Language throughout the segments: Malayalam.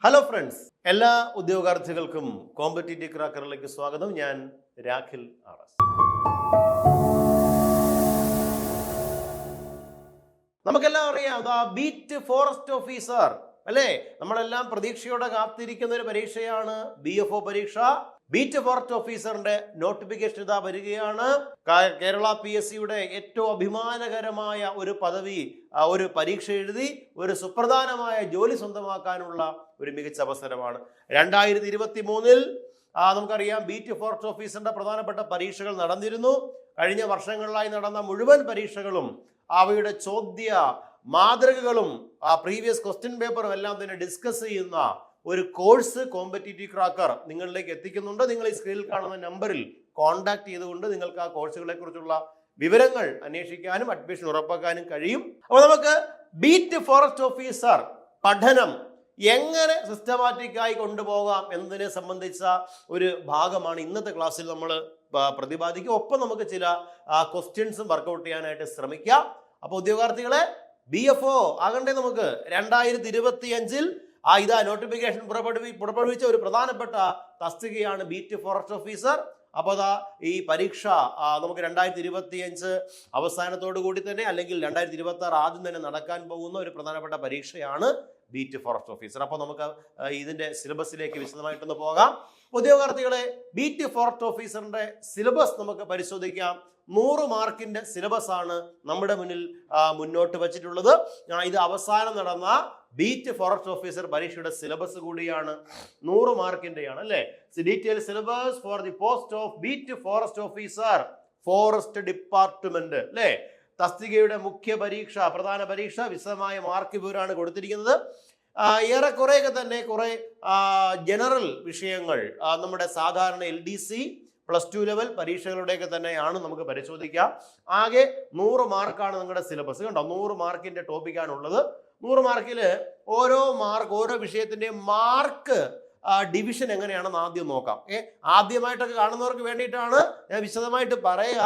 ഹലോ ഫ്രണ്ട്സ്, എല്ലാ ഉദ്യോഗാർത്ഥികൾക്കും കോമ്പറ്റീറ്റീവ് ക്രാക്കറിലേക്ക് സ്വാഗതം. ഞാൻ രാഖിൽ ആർ.എസ്. നമുക്കെല്ലാം അറിയാം, ബീറ്റ് ഫോറസ്റ്റ് ഓഫീസർ അല്ലേ? നമ്മളെല്ലാം പ്രതീക്ഷയോടെ കാത്തിരിക്കുന്ന ഒരു പരീക്ഷയാണ് BFO പരീക്ഷ. ബീറ്റ് ഫോറസ്റ്റ് ഓഫീസറിന്റെ നോട്ടിഫിക്കേഷൻ ഇതാ വരികയാണ്. കേരള PSCയുടെ ഏറ്റവും അഭിമാനകരമായ ഒരു പദവി, ഒരു പരീക്ഷ എഴുതി ഒരു സുപ്രധാനമായ ജോലി സ്വന്തമാക്കാനുള്ള ഒരു മികച്ച അവസരമാണ്. 2023 നമുക്കറിയാം ബീറ്റ് ഫോറസ്റ്റ് ഓഫീസറിന്റെ പ്രധാനപ്പെട്ട പരീക്ഷകൾ നടന്നിരുന്നു. കഴിഞ്ഞ വർഷങ്ങളിലായി നടന്ന മുഴുവൻ പരീക്ഷകളും അവയുടെ ചോദ്യ മാതൃകകളും പ്രീവിയസ് ക്വസ്റ്റ്യൻ പേപ്പറും എല്ലാം തന്നെ ഡിസ്കസ് ചെയ്യുന്ന ഒരു കോഴ്സ് കോമ്പറ്റീറ്റീവ് ക്രാക്കർ നിങ്ങളിലേക്ക് എത്തിക്കുന്നുണ്ട്. നിങ്ങൾ ഈ സ്ക്രീനിൽ കാണുന്ന നമ്പറിൽ കോൺടാക്ട് ചെയ്തുകൊണ്ട് നിങ്ങൾക്ക് ആ കോഴ്സുകളെ കുറിച്ചുള്ള വിവരങ്ങൾ അന്വേഷിക്കാനും അഡ്മിഷൻ ഉറപ്പാക്കാനും കഴിയും. അപ്പോൾ നമുക്ക് ബീറ്റ് ഫോറസ്റ്റ് ഓഫീസർ പഠനം എങ്ങനെ സിസ്റ്റമാറ്റിക്കായി കൊണ്ടുപോകാം എന്നതിനെ സംബന്ധിച്ച ഒരു ഭാഗമാണ് ഇന്നത്തെ ക്ലാസ്സിൽ നമ്മൾ പ്രതിപാദിക്കും. ഒപ്പം നമുക്ക് ചില ക്വസ്റ്റ്യൻസും വർക്കൗട്ട് ചെയ്യാനായിട്ട് ശ്രമിക്കാം. അപ്പോൾ ഉദ്യോഗാർത്ഥികളെ, BFO ആകണ്ടേ നമുക്ക് 2025 ഇതാ നോട്ടിഫിക്കേഷൻ പുറപ്പെടുവിച്ച ഒരു പ്രധാനപ്പെട്ട തസ്തികയാണ് ബീറ്റ് ഫോറസ്റ്റ് ഓഫീസർ. അപ്പോൾ അതാ ഈ പരീക്ഷ നമുക്ക് 2025 അവസാനത്തോടു കൂടി തന്നെ അല്ലെങ്കിൽ 2026 ആദ്യം തന്നെ നടക്കാൻ പോകുന്ന ഒരു പ്രധാനപ്പെട്ട പരീക്ഷയാണ് ബീറ്റ് ഫോറസ്റ്റ് ഓഫീസർ. അപ്പോൾ നമുക്ക് ഇതിന്റെ സിലബസിലേക്ക് വിശദമായിട്ടൊന്ന് പോകാം. ഉദ്യോഗാർത്ഥികളെ, ബീറ്റ് ഫോറസ്റ്റ് ഓഫീസറിന്റെ സിലബസ് നമുക്ക് പരിശോധിക്കാം. 100 മാർക്കിന്റെ സിലബസ് ആണ് നമ്മുടെ മുന്നിൽ മുന്നോട്ട് വച്ചിട്ടുള്ളത്. ഇത് അവസാനം നടന്ന ബീറ്റ് ഫോറസ്റ്റ് ഓഫീസർ പരീക്ഷയുടെ സിലബസ് കൂടിയാണ്. 100 മാർക്കിന്റെയാണ് അല്ലേ? Detail syllabus for the post of beat forest officer, forest department അല്ലേ? തസ്തികയുടെ മുഖ്യ പരീക്ഷ, പ്രധാന പരീക്ഷ, വിശദമായ മാർക്ക് വിവരമാണ് കൊടുത്തിരിക്കുന്നത്. ഏറെക്കുറെയൊക്കെ തന്നെ കുറെ ജനറൽ വിഷയങ്ങൾ നമ്മുടെ സാധാരണ LDC +2 ലെവൽ പരീക്ഷകളുടെയൊക്കെ തന്നെയാണ് നമുക്ക് പരിശോധിക്കാം. ആകെ 100 മാർക്കാണ് നിങ്ങളുടെ സിലബസ്. കണ്ടോ, 100 മാർക്കിന്റെ ടോപ്പിക്കാണുള്ളത്. 100 മാർക്കിൽ ഓരോ വിഷയത്തിന്റെ മാർക്ക് ഡിവിഷൻ എങ്ങനെയാണെന്ന് ആദ്യം നോക്കാം. ആദ്യമായിട്ടൊക്കെ കാണുന്നവർക്ക് വേണ്ടിയിട്ടാണ് ഞാൻ വിശദമായിട്ട് പറയുക.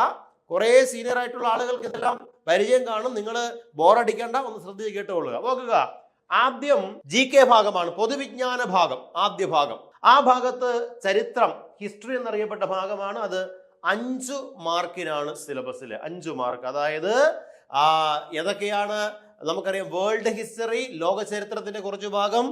കുറെ സീനിയർ ആയിട്ടുള്ള ആളുകൾക്ക് ഇതെല്ലാം പരിചയം കാണും. നിങ്ങൾ ബോറടിക്കേണ്ട, ഒന്ന് ശ്രദ്ധിച്ച് കേട്ടുകൊള്ളുക. നോക്കുക, ആദ്യം GK ഭാഗമാണ്, പൊതുവിജ്ഞാന ഭാഗം, ആദ്യ ഭാഗം. ആ ഭാഗത്ത് ചരിത്രം, ഹിസ്റ്ററി എന്നറിയപ്പെട്ട ഭാഗമാണ്. അത് 5 മാർക്കിനാണ് സിലബസിൽ. 5 മാർക്ക്. അതായത് ഏതൊക്കെയാണ് നമുക്കറിയാം? വേൾഡ് ഹിസ്റ്ററി, ലോക ചരിത്രത്തിന്റെ കുറച്ച് ഭാഗം,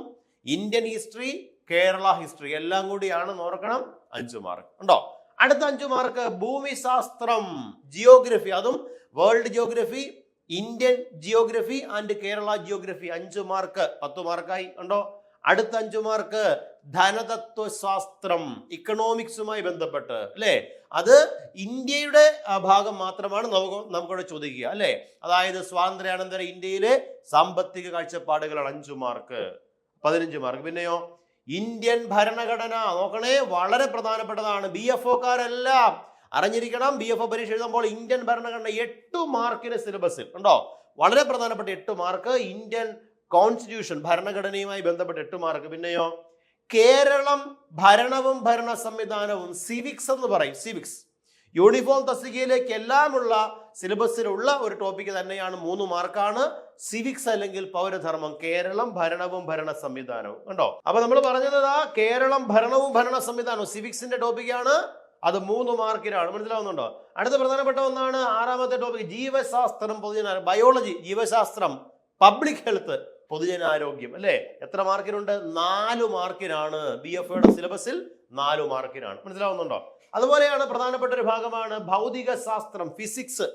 ഇന്ത്യൻ ഹിസ്റ്ററി, കേരള ഹിസ്റ്ററി, എല്ലാം കൂടിയാണ് ഓർക്കണം. 5 മാർക്ക് ഉണ്ടോ? അടുത്ത 5 മാർക്ക് ഭൂമിശാസ്ത്രം, ജിയോഗ്രഫി, അതും world geography, Indian geography and Kerala geography, 5 mark, 10 മാർക്കായി ഉണ്ടോ? അടുത്ത 5 മാർക്ക് ധനതത്വശാസ്ത്രം, ഇക്കണോമിക്സുമായി ബന്ധപ്പെട്ട് അല്ലേ? അത് ഇന്ത്യയുടെ ഭാഗം മാത്രമാണ് നമുക്കിവിടെ ചോദിക്കുക അല്ലേ? അതായത് സ്വാതന്ത്ര്യാനന്തര ഇന്ത്യയിലെ സാമ്പത്തിക കാഴ്ചപ്പാടുകളാണ്. 5 മാർക്ക്, 15 മാർക്ക്. പിന്നെയോ ഇന്ത്യൻ ഭരണഘടന, നോക്കണേ, വളരെ പ്രധാനപ്പെട്ടതാണ്. BFOക്കാരെല്ലാം അറിഞ്ഞിരിക്കണം. BFO പരീക്ഷ എഴുതുമ്പോൾ ഇന്ത്യൻ ഭരണഘടന 8 മാർക്കിന് സിലബസിൽ ഉണ്ടോ? വളരെ പ്രധാനപ്പെട്ട 8 മാർക്ക്. ഇന്ത്യൻ കോൺസ്റ്റിറ്റ്യൂഷൻ, ഭരണഘടനയുമായി ബന്ധപ്പെട്ട 8 മാർക്ക്. പിന്നെയോ കേരളം, ഭരണവും ഭരണ സംവിധാനവും, സിവിക്സ് എന്ന് പറയും. സിവിക്സ് യൂണിഫോം തസ്തികയിലേക്ക് എല്ലാമുള്ള സിലബസിലുള്ള ഒരു ടോപ്പിക് തന്നെയാണ്. 3 മാർക്കാണ്. സിവിക്സ് അല്ലെങ്കിൽ പൗരധർമ്മം, കേരളം, ഭരണവും ഭരണ സംവിധാനവും ഉണ്ടോ? അപ്പൊ നമ്മൾ പറഞ്ഞത് കേരളം, ഭരണവും ഭരണ സംവിധാനവും സിവിക്സിന്റെ ടോപ്പിക്കാണ്. അത് 3 മാർക്കിനാണ്. മനസ്സിലാവുന്നുണ്ടോ? അടുത്ത പ്രധാനപ്പെട്ട ഒന്നാണ് 6ാമത്തെ ടോപ്പിക്, ജീവശാസ്ത്രം, പൊതുജനാരോഗ്യം, ബയോളജി, ജീവശാസ്ത്രം, പബ്ലിക് ഹെൽത്ത്, പൊതുജനാരോഗ്യം അല്ലേ? എത്ര മാർക്കിനുണ്ട്? 4 മാർക്കിനാണ്. BFOയുടെ സിലബസിൽ 4 മാർക്കിനാണ്. മനസ്സിലാവുന്നുണ്ടോ? അതുപോലെയാണ് പ്രധാനപ്പെട്ട ഒരു ഭാഗമാണ് ഭൗതിക ശാസ്ത്രം, ഫിസിക്സ്.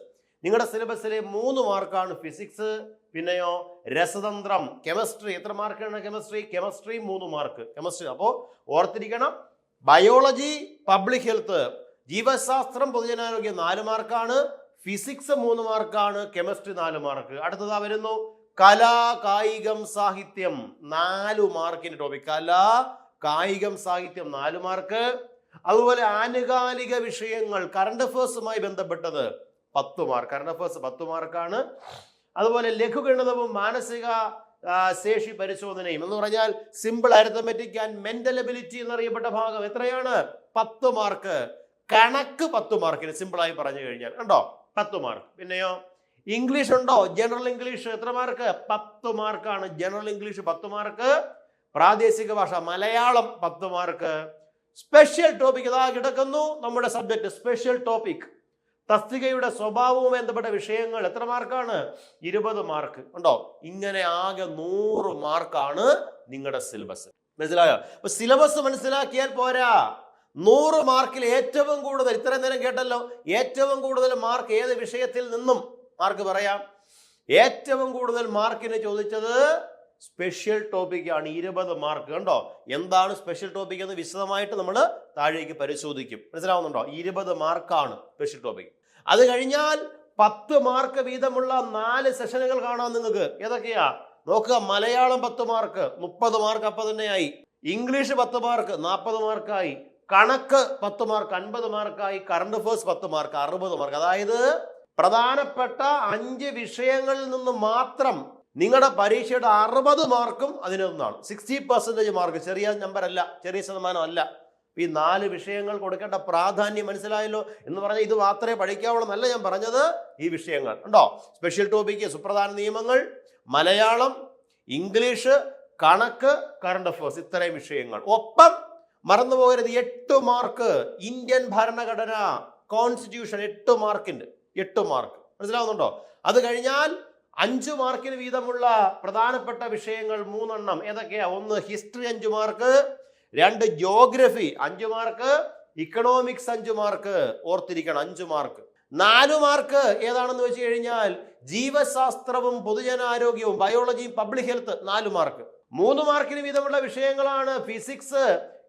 നിങ്ങളുടെ സിലബസിലെ 3 മാർക്കാണ് ഫിസിക്സ്. പിന്നെയോ രസതന്ത്രം, കെമിസ്ട്രി, എത്ര മാർക്കാണ് കെമിസ്ട്രി? 3 mark chemistry. അപ്പോൾ ഓർത്തിരിക്കണം, ബയോളജി, പബ്ലിക് ഹെൽത്ത്, ജീവശാസ്ത്രം, പൊതുജനാരോഗ്യം 4 മാർക്കാണ്. ഫിസിക്സ് 3 മാർക്കാണ്. Chemistry 4 mark. അടുത്തതാ വരുന്നു കലാ, കായികം, സാഹിത്യം, 4 മാർക്കിന്റെ ടോപ്പിക്. കലാ, കായികം, സാഹിത്യം 4 മാർക്ക്. അതുപോലെ ആനുകാലിക വിഷയങ്ങൾ, കറണ്ട് അഫേഴ്സുമായി ബന്ധപ്പെട്ടത് 10 മാർക്ക്. കറണ്ട് അഫേഴ്സ് 10 മാർക്കാണ്. അതുപോലെ ലഘുഗണിതവും മാനസിക ശേഷി പരിശോധനയും എന്ന് പറഞ്ഞാൽ simple arithmetic and mental ability എന്നറിയപ്പെട്ട ഭാഗം എത്രയാണ്? 10 മാർക്ക്. കണക്ക് 10 മാർക്കിന്, സിമ്പിളായി പറഞ്ഞു കഴിഞ്ഞാൽ കണ്ടോ, 10 മാർക്ക്. പിന്നെയോ ഇംഗ്ലീഷ് ഉണ്ടോ? ജനറൽ ഇംഗ്ലീഷ് എത്ര മാർക്ക്? 10 മാർക്കാണ്. General English 10 mark. പ്രാദേശിക ഭാഷ മലയാളം 10 മാർക്ക്. സ്പെഷ്യൽ ടോപ്പിക് ഇതാ കിടക്കുന്നു നമ്മുടെ സബ്ജക്ട് സ്പെഷ്യൽ ടോപ്പിക്. തസ്തികയുടെ സ്വഭാവവും ബന്ധപ്പെട്ട വിഷയങ്ങൾ എത്ര മാർക്കാണ്? 20 മാർക്ക്. ഉണ്ടോ? ഇങ്ങനെ ആകെ 100 മാർക്കാണ് നിങ്ങളുടെ സിലബസ്. മനസ്സിലായോ? അപ്പൊ സിലബസ് മനസ്സിലാക്കിയാൽ പോരാ. 100 മാർക്കിൽ ഏറ്റവും കൂടുതൽ, ഇത്രയും നേരം കേട്ടല്ലോ, ഏറ്റവും കൂടുതൽ മാർക്ക് ഏത് വിഷയത്തിൽ നിന്നും മാർക്ക് പറയാം? ഏറ്റവും കൂടുതൽ മാർക്കിന് ചോദിച്ചത് സ്പെഷ്യൽ ടോപ്പിക് ആണ്. 20 മാർക്ക്. കണ്ടോ? എന്താണ് സ്പെഷ്യൽ ടോപ്പിക് എന്ന് വിശദമായിട്ട് നമ്മൾ താഴേക്ക് പരിശോധിക്കും. മനസ്സിലാവുന്നുണ്ടോ? 20 മാർക്കാണ് സ്പെഷ്യൽ ടോപ്പിക്. അത് കഴിഞ്ഞാൽ 10 മാർക്ക് വീതമുള്ള 4 സെഷനുകൾ കാണാം നിങ്ങൾക്ക്. ഏതൊക്കെയാ നോക്കുക. മലയാളം 10 മാർക്ക്, 30 മാർക്ക് അപ്പൊ തന്നെയായി. ഇംഗ്ലീഷ് 10 മാർക്ക്, 40 മാർക്കായി. കണക്ക് 10 മാർക്ക്, 50 മാർക്കായി. Current affairs 10 mark, 60 mark. അതായത് പ്രധാനപ്പെട്ട 5 വിഷയങ്ങളിൽ നിന്ന് മാത്രം നിങ്ങളുടെ പരീക്ഷയുടെ 60 മാർക്കും അതിനൊന്നാണ്. 60% മാർക്ക്. ചെറിയ നമ്പർ അല്ല, ചെറിയ ശതമാനം അല്ല. ഈ 4 വിഷയങ്ങൾ കൊടുക്കേണ്ട പ്രാധാന്യം മനസ്സിലായല്ലോ. എന്ന് പറഞ്ഞാൽ ഇത് മാത്രമേ പഠിക്കാവുള്ളൂ എന്നല്ല ഞാൻ പറഞ്ഞത്. ഈ വിഷയങ്ങൾ ഉണ്ടോ? സ്പെഷ്യൽ ടോപ്പിക്ക്, സുപ്രധാന നിയമങ്ങൾ, മലയാളം, ഇംഗ്ലീഷ്, കണക്ക്, കറണ്ട് അഫയേഴ്സ്, ഇത്രയും വിഷയങ്ങൾ. ഒപ്പം മറന്നു പോകരുത് 8 മാർക്ക് ഇന്ത്യൻ ഭരണഘടന, കോൺസ്റ്റിറ്റ്യൂഷൻ. 8 മാർക്കിന്റെ 8 മാർക്ക്. മനസ്സിലാവുന്നുണ്ടോ? അത് കഴിഞ്ഞാൽ 5 മാർക്കിന് വീതമുള്ള പ്രധാനപ്പെട്ട വിഷയങ്ങൾ 3 എണ്ണം. ഏതൊക്കെയാ? 1 history 5 mark, 2 geography 5 mark, economics 5 mark. ഓർത്തിരിക്കണം 5 മാർക്ക്. 4 മാർക്ക് ഏതാണെന്ന് വെച്ച് കഴിഞ്ഞാൽ ജീവശാസ്ത്രവും പൊതുജനാരോഗ്യവും, ബയോളജിയും പബ്ലിക് ഹെൽത്ത് 4 മാർക്ക്. 3 മാർക്കിന് വീതമുള്ള വിഷയങ്ങളാണ് ഫിസിക്സ്,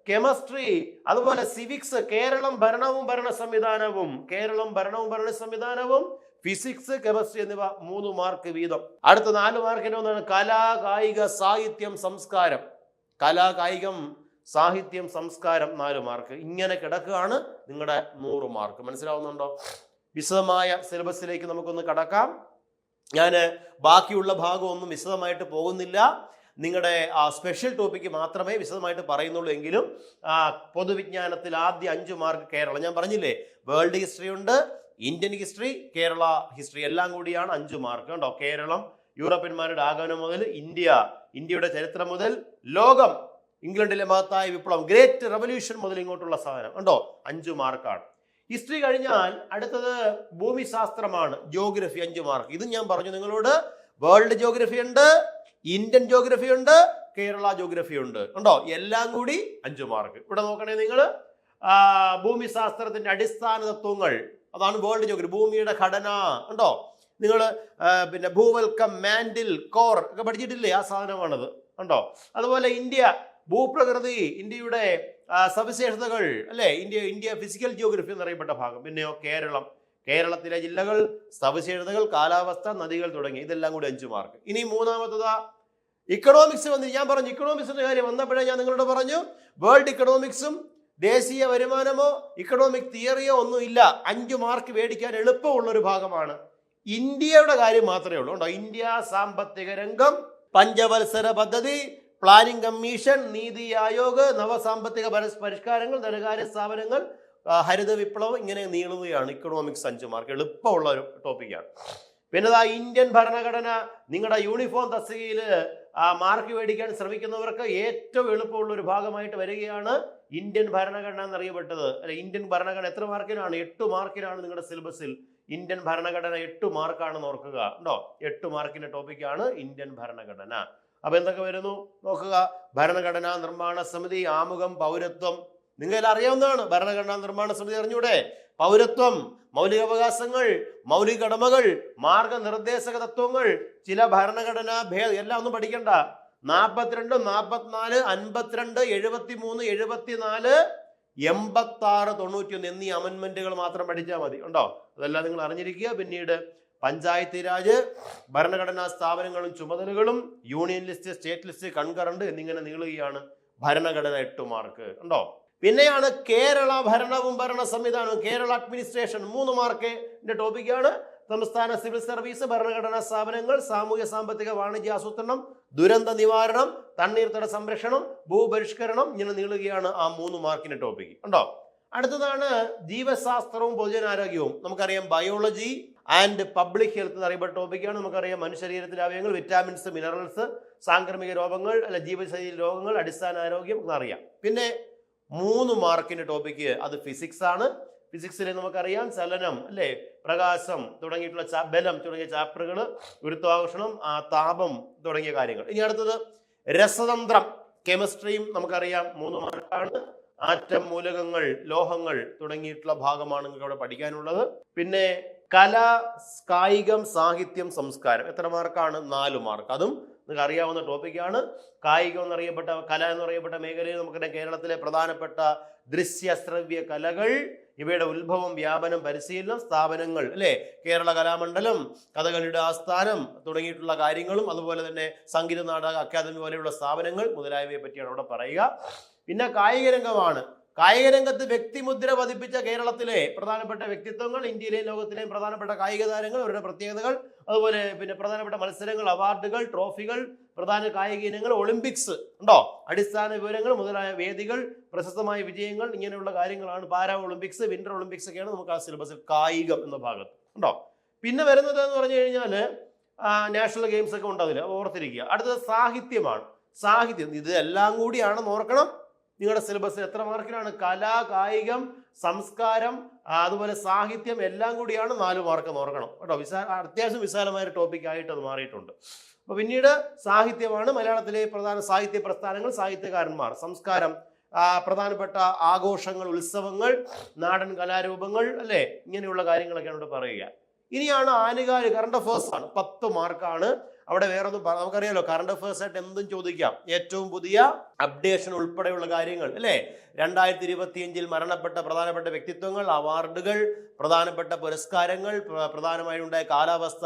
കെമിസ്ട്രി, അതുപോലെ സിവിക്സ്, കേരളം ഭരണവും ഭരണ സംവിധാനവും, കേരളം ഭരണവും ഭരണ സംവിധാനവും, ഫിസിക്സ്, കെമിസ്ട്രി എന്നിവ 3 മാർക്ക് വീതം. അടുത്ത 4 മാർക്കിന്റെ ഒന്നാണ് കലാ, കായിക, സാഹിത്യം, സംസ്കാരം. കലാ, കായികം, സാഹിത്യം, സംസ്കാരം 4 മാർക്ക്. ഇങ്ങനെ കിടക്കുകയാണ് നിങ്ങളുടെ 100 മാർക്ക്. മനസ്സിലാവുന്നുണ്ടോ? വിശദമായ സിലബസിലേക്ക് നമുക്കൊന്ന് കടക്കാം. ഞാൻ ബാക്കിയുള്ള ഭാഗമൊന്നും വിശദമായിട്ട് പോകുന്നില്ല. നിങ്ങളുടെ സ്പെഷ്യൽ ടോപ്പിക്ക് മാത്രമേ വിശദമായിട്ട് പറയുന്നുള്ളൂ. എങ്കിലും പൊതുവിജ്ഞാനത്തിൽ ആദ്യ 5 മാർക്ക് കേരളം. ഞാൻ പറഞ്ഞില്ലേ, വേൾഡ് ഹിസ്റ്ററി ഉണ്ട്, ഇന്ത്യൻ ഹിസ്റ്ററി, കേരള ഹിസ്റ്ററി, എല്ലാം കൂടിയാണ് 5 മാർക്ക്. കണ്ടോ? കേരളം, യൂറോപ്യന്മാരുടെ ആഗമനം മുതൽ ഇന്ത്യ, ഇന്ത്യയുടെ ചരിത്രം മുതൽ ലോകം, ഇംഗ്ലണ്ടിലെ മഹത്തായ വിപ്ലവം, ഗ്രേറ്റ് റവല്യൂഷൻ മുതൽ ഇങ്ങോട്ടുള്ള സാധനം. കണ്ടോ? 5 മാർക്കാണ്. ഹിസ്റ്ററി കഴിഞ്ഞാൽ അടുത്തത് ഭൂമിശാസ്ത്രമാണ്, ജിയോഗ്രഫി 5 മാർക്ക്. ഇത് ഞാൻ പറഞ്ഞു നിങ്ങളോട്. വേൾഡ് ജിയോഗ്രഫി ഉണ്ട്, ഇന്ത്യൻ ജിയോഗ്രഫി ഉണ്ട്, കേരള ജിയോഗ്രഫി ഉണ്ട്. ഉണ്ടോ? എല്ലാം കൂടി 5 മാർക്ക്. ഇവിടെ നോക്കണേ നിങ്ങൾ. ഭൂമിശാസ്ത്രത്തിന്റെ അടിസ്ഥാന തത്വങ്ങൾ, അതാണ് വേൾഡ് ജിയോഗ്രഫി. ഭൂമിയുടെ ഘടന ഉണ്ടോ? നിങ്ങൾ പിന്നെ ഭൂവൽക്കം, മാൻഡിൽ, കോർ ഒക്കെ പഠിച്ചിട്ടില്ലേ? ആ സാധനമാണത്. ഉണ്ടോ? അതുപോലെ ഇന്ത്യ, ഭൂപ്രകൃതി, ഇന്ത്യയുടെ സവിശേഷതകൾ, അല്ലേ? ഇന്ത്യ ഫിസിക്കൽ ജിയോഗ്രഫി എന്നറിയപ്പെട്ട ഭാഗം. പിന്നെയോ കേരളം, കേരളത്തിലെ ജില്ലകൾ, സവിശേഷതകൾ, കാലാവസ്ഥ, നദികൾ തുടങ്ങി. ഇതെല്ലാം കൂടി 5 മാർക്ക്. ഇനി മൂന്നാമത്തതാ ഇക്കണോമിക്സ് വന്ന്. ഞാൻ പറഞ്ഞു ഇക്കണോമിക്സിന്റെ കാര്യം വന്നപ്പോഴേ ഞാൻ നിങ്ങളോട് പറഞ്ഞു, വേൾഡ് ഇക്കണോമിക്സും ദേശീയ വരുമാനമോ ഇക്കണോമിക് തിയറിയോ ഒന്നും ഇല്ല. 5 മാർക്ക് മേടിക്കാൻ എളുപ്പമുള്ളൊരു ഭാഗമാണ്. ഇന്ത്യയുടെ കാര്യം മാത്രമേ ഉള്ളൂ. ഉണ്ടോ? ഇന്ത്യ സാമ്പത്തിക രംഗം, പഞ്ചവത്സര പദ്ധതി, പ്ലാനിംഗ് കമ്മീഷൻ, നീതി ആയോഗ്, നവസാമ്പത്തിക പരിഷ്കാരങ്ങൾ, ധനകാര്യ സ്ഥാപനങ്ങൾ, ഹരിത വിപ്ലവം, ഇങ്ങനെ നീളുകയാണ്. Economics 5 mark. എളുപ്പമുള്ള ഒരു ടോപ്പിക്കാണ്. പിന്നെ ഇന്ത്യൻ ഭരണഘടന. നിങ്ങളുടെ യൂണിഫോം തസ്തികയിൽ മാർക്ക് മേടിക്കാൻ ശ്രമിക്കുന്നവർക്ക് ഏറ്റവും എളുപ്പമുള്ള ഒരു ഭാഗമായിട്ട് വരികയാണ് ഇന്ത്യൻ ഭരണഘടന എന്നറിയപ്പെട്ടത്. അല്ലെ, ഇന്ത്യൻ ഭരണഘടന എത്ര മാർക്കിനാണ്? 8 മാർക്കിനാണ് നിങ്ങളുടെ സിലബസിൽ. ഇന്ത്യൻ ഭരണഘടന 8 മാർക്കാണെന്ന് ഓർക്കുക. ഉണ്ടോ? 8 മാർക്കിന്റെ ടോപ്പിക്കാണ് ഇന്ത്യൻ ഭരണഘടന. അപ്പൊ എന്തൊക്കെ വരുന്നു നോക്കുക. ഭരണഘടനാ നിർമ്മാണ സമിതി, ആമുഖം, പൗരത്വം. നിങ്ങൾക്ക് അറിയാവുന്നതാണ്. ഭരണഘടനാ നിർമ്മാണ സമിതി അറിഞ്ഞൂടെ? പൗരത്വം, മൗലികാവകാശങ്ങൾ, മൗലിക കടമകൾ, മാർഗനിർദ്ദേശക തത്വങ്ങൾ, ചില ഭരണഘടനാ ഭേദം, എല്ലാം ഒന്നും പഠിക്കണ്ട. 42, 44, 52, 73, 74, 86, 91 എന്നീ അമെന്റ്മെന്റുകൾ മാത്രം പഠിച്ചാൽ മതി. ഉണ്ടോ? അതെല്ലാം നിങ്ങൾ അറിഞ്ഞിരിക്കുക. പിന്നീട് പഞ്ചായത്ത് രാജ്, ഭരണഘടനാ സ്ഥാപനങ്ങളും ചുമതലകളും, union list, state list, concurrent എന്നിങ്ങനെ നീളുകയാണ്. ഭരണഘടന 8 മാർക്ക്. ഉണ്ടോ? പിന്നെയാണ് കേരള ഭരണവും ഭരണ സംവിധാനവും, കേരള അഡ്മിനിസ്ട്രേഷൻ 3 മാർക്കിന്റെ ടോപ്പിക്കാണ്. സംസ്ഥാന സിവിൽ സർവീസ്, ഭരണഘടനാ സ്ഥാപനങ്ങൾ, സാമൂഹ്യ സാമ്പത്തിക വാണിജ്യ ആസൂത്രണം, ദുരന്ത നിവാരണം, തണ്ണീർത്തട സംരക്ഷണം, ഭൂപരിഷ്കരണം, ഇങ്ങനെ നീളുകയാണ് ആ 3 മാർക്കിന്റെ ടോപ്പിക്ക്. ഉണ്ടോ? അടുത്തതാണ് ജീവശാസ്ത്രവും പൊതുജനാരോഗ്യവും. നമുക്കറിയാം ബയോളജി ആൻഡ് പബ്ലിക് ഹെൽത്ത് എന്നറിയപ്പെട്ട ടോപ്പിക്കാണ്. നമുക്കറിയാം മനുഷ്യശരീരത്തിലെ അവയവങ്ങൾ, വിറ്റാമിൻസ്, മിനറൽസ്, സാംക്രമിക രോഗങ്ങൾ, ജീവിതശൈലി രോഗങ്ങൾ, അടിസ്ഥാന ആരോഗ്യം എന്നറിയാം. പിന്നെ 3 മാർക്കിന്റെ ടോപ്പിക്ക് അത് ഫിസിക്സ് ആണ്. ഫിസിക്സിലെ നമുക്കറിയാം ചലനം, അല്ലേ, പ്രകാശം തുടങ്ങിയിട്ടുള്ള ബലം തുടങ്ങിയ ചാപ്റ്ററുകൾ, ഗുരുത്വാകർഷണം, താപം തുടങ്ങിയ കാര്യങ്ങൾ. ഇനി അടുത്തത് രസതന്ത്രം, കെമിസ്ട്രിയും നമുക്കറിയാം 3 മാർക്കാണ്. ആറ്റം, മൂലകങ്ങൾ, ലോഹങ്ങൾ തുടങ്ങിയിട്ടുള്ള ഭാഗമാണ് നിങ്ങൾക്ക് അവിടെ പഠിക്കാനുള്ളത്. പിന്നെ കല, കായികം, സാഹിത്യം, സംസ്കാരം എത്ര മാർക്കാണ്? 4 മാർക്ക്. അതും നിങ്ങൾക്ക് അറിയാവുന്ന ടോപ്പിക്കാണ്. കായികം എന്നറിയപ്പെട്ട, കല എന്നറിയപ്പെട്ട മേഖലയിൽ നമുക്കറിയാം കേരളത്തിലെ പ്രധാനപ്പെട്ട ദൃശ്യ ശ്രവ്യ കലകൾ, ഇവയുടെ ഉത്ഭവം, വ്യാപനം, പരിശീലനം, സ്ഥാപനങ്ങൾ, അല്ലേ, കേരള കലാമണ്ഡലം, കഥകളിയുടെ ആസ്ഥാനം തുടങ്ങിയിട്ടുള്ള കാര്യങ്ങളും, അതുപോലെ തന്നെ സംഗീത നാടക അക്കാദമി പോലെയുള്ള സ്ഥാപനങ്ങൾ മുതലായവയെ പറ്റിയാണ് അവിടെ പറയുക. പിന്നെ കായിക രംഗമാണ്. കായിക രംഗത്ത് വ്യക്തിമുദ്ര പതിപ്പിച്ച കേരളത്തിലെ പ്രധാനപ്പെട്ട വ്യക്തിത്വങ്ങൾ, ഇന്ത്യയിലെയും ലോകത്തിലെയും പ്രധാനപ്പെട്ട കായിക താരങ്ങൾ, അവരുടെ പ്രത്യേകതകൾ, അതുപോലെ പിന്നെ പ്രധാനപ്പെട്ട മത്സരങ്ങൾ, അവാർഡുകൾ, ട്രോഫികൾ, പ്രധാന കായിക ഇനങ്ങൾ, ഒളിമ്പിക്സ് ഉണ്ടോ, അടിസ്ഥാന വിവരങ്ങൾ മുതലായ വേദികൾ, പ്രശസ്തമായ വിജയങ്ങൾ, ഇങ്ങനെയുള്ള കാര്യങ്ങളാണ്. പാരാ ഒളിമ്പിക്സ്, വിന്റർ ഒളിമ്പിക്സ് ഒക്കെയാണ് നമുക്ക് ആ സിലബസിൽ കായികം എന്ന ഭാഗത്ത് ഉണ്ടോ. പിന്നെ വരുന്നത് എന്ന് പറഞ്ഞു കഴിഞ്ഞാൽ നാഷണൽ ഗെയിംസ് ഒക്കെ ഉണ്ട്, അതിൽ ഓർത്തിരിക്കുക. അടുത്തത് സാഹിത്യമാണ്. സാഹിത്യം ഇതെല്ലാം കൂടിയാണെന്ന് ഓർക്കണം. നിങ്ങളുടെ സിലബസിൽ എത്ര മാർക്കിനാണ്? കല, കായികം, സംസ്കാരം, അതുപോലെ സാഹിത്യം എല്ലാം കൂടിയാണ് 4 മാർക്ക് ഓർക്കണം കേട്ടോ. അത്യാവശ്യം വിശാലമായ ടോപ്പിക് ആയിട്ട് അത് മാറിയിട്ടുണ്ട്. അപ്പൊ പിന്നീട് സാഹിത്യമാണ്. മലയാളത്തിലെ പ്രധാന സാഹിത്യ പ്രസ്ഥാനങ്ങൾ, സാഹിത്യകാരന്മാർ, സംസ്കാരം, പ്രധാനപ്പെട്ട ആഘോഷങ്ങൾ, ഉത്സവങ്ങൾ, നാടൻ കലാരൂപങ്ങൾ, അല്ലേ, ഇങ്ങനെയുള്ള കാര്യങ്ങളൊക്കെയാണ് ഇവിടെ പറയുക. ഇനിയാണ് ആനുകാലിക കറണ്ട് അഫേഴ്സ് ആണ്. 10 മാർക്കാണ്. അവിടെ വേറെ ഒന്നും നമുക്കറിയാലോ, കറണ്ട് അഫേഴ്സ് ആയിട്ട് എന്തും ചോദിക്കാം. ഏറ്റവും പുതിയ അപ്ഡേഷൻ ഉൾപ്പെടെയുള്ള കാര്യങ്ങൾ, അല്ലേ, 2025 മരണപ്പെട്ട പ്രധാനപ്പെട്ട വ്യക്തിത്വങ്ങൾ, അവാർഡുകൾ, പ്രധാനപ്പെട്ട പുരസ്കാരങ്ങൾ, പ്രധാനമായി ഉണ്ടായ കാലാവസ്ഥ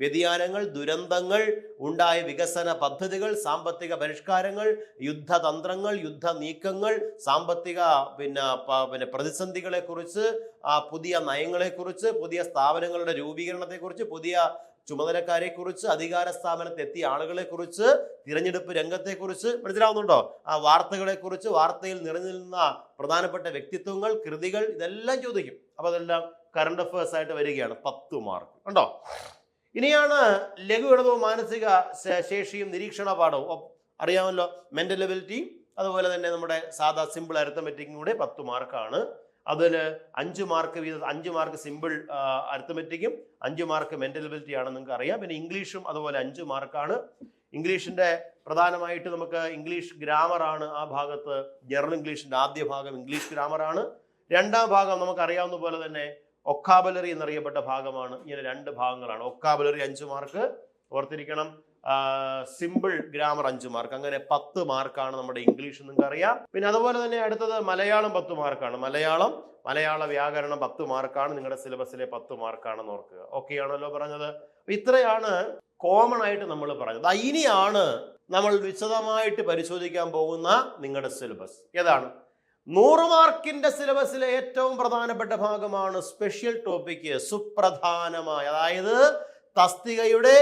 വ്യതിയാനങ്ങൾ, ദുരന്തങ്ങൾ, ഉണ്ടായ വികസന പദ്ധതികൾ, സാമ്പത്തിക പരിഷ്കാരങ്ങൾ, യുദ്ധതന്ത്രങ്ങൾ, യുദ്ധ നീക്കങ്ങൾ, സാമ്പത്തിക പിന്നെ പ്രതിസന്ധികളെ കുറിച്ച്, പുതിയ നയങ്ങളെക്കുറിച്ച്, പുതിയ സ്ഥാപനങ്ങളുടെ രൂപീകരണത്തെക്കുറിച്ച്, പുതിയ ചുമതലക്കാരെ കുറിച്ച്, അധികാര സ്ഥാപനത്തിൽ എത്തിയ ആളുകളെ കുറിച്ച്, തിരഞ്ഞെടുപ്പ് രംഗത്തെക്കുറിച്ച്, മനസ്സിലാവുന്നുണ്ടോ, ആ വാർത്തകളെ കുറിച്ച്, വാർത്തയിൽ നിറഞ്ഞു നിന്ന പ്രധാനപ്പെട്ട വ്യക്തിത്വങ്ങൾ, കൃതികൾ, ഇതെല്ലാം ചോദിക്കും. അപ്പൊ അതെല്ലാം കറണ്ട് അഫേഴ്സ് ആയിട്ട് വരികയാണ്. 10 മാർക്ക് ഉണ്ടോ. ഇനിയാണ് ലഘുഗണിതവും മാനസിക ശേഷിയും നിരീക്ഷണ പാഠവും. അറിയാമല്ലോ, മെന്റൽ എബിലിറ്റി, അതുപോലെ തന്നെ നമ്മുടെ സാധാ സിമ്പിൾ അരിത്തമെറ്റിക്കും കൂടെ 10 മാർക്കാണ്. അതിൽ 5 മാർക്ക് വീതം, 5 മാർക്ക് സിമ്പിൾ അരിത്തമെറ്റിക്കും 5 മാർക്ക് മെന്റൽ എബിലിറ്റി ആണെന്ന് നിങ്ങൾക്ക് അറിയാം. പിന്നെ ഇംഗ്ലീഷും അതുപോലെ 5 മാർക്കാണ്. ഇംഗ്ലീഷിന്റെ പ്രധാനമായിട്ട് നമുക്ക് ഇംഗ്ലീഷ് ഗ്രാമറാണ് ആ ഭാഗത്ത്. ജനറൽ ഇംഗ്ലീഷിന്റെ ആദ്യ ഭാഗം ഇംഗ്ലീഷ് ഗ്രാമറാണ്. 2ാം ഭാഗം നമുക്കറിയാവുന്ന പോലെ തന്നെ ഒക്കാബുലറി എന്നറിയപ്പെട്ട ഭാഗമാണ്. ഇങ്ങനെ 2 ഭാഗങ്ങളാണ്. ഒക്കാബുലറി 5 മാർക്ക് ഓർത്തിരിക്കണം, സിമ്പിൾ ഗ്രാമർ 5 മാർക്ക്. അങ്ങനെ 10 മാർക്കാണ് നമ്മുടെ ഇംഗ്ലീഷ്, നിങ്ങൾക്ക് അറിയാം. പിന്നെ അതുപോലെ തന്നെ അടുത്തത് മലയാളം 10 മാർക്കാണ്. മലയാള വ്യാകരണം 10 മാർക്കാണ്. നിങ്ങളുടെ സിലബസിലെ 10 മാർക്കാണെന്ന് ഓർക്കുക. ഓക്കെ ആണല്ലോ പറഞ്ഞത്. ഇത്രയാണ് കോമൺ ആയിട്ട് നമ്മൾ പറഞ്ഞത്. ഇനിയാണ് നമ്മൾ വിശദമായിട്ട് പരിശോധിക്കാൻ പോകുന്ന നിങ്ങളുടെ സിലബസ്. ഏതാണ്? 100 മാർക്കിന്റെ സിലബസിലെ ഏറ്റവും പ്രധാനപ്പെട്ട ഭാഗമാണ് സ്പെഷ്യൽ ടോപ്പിക്ക്. സുപ്രധാനമായ, അതായത് തസ്തികയുടെ,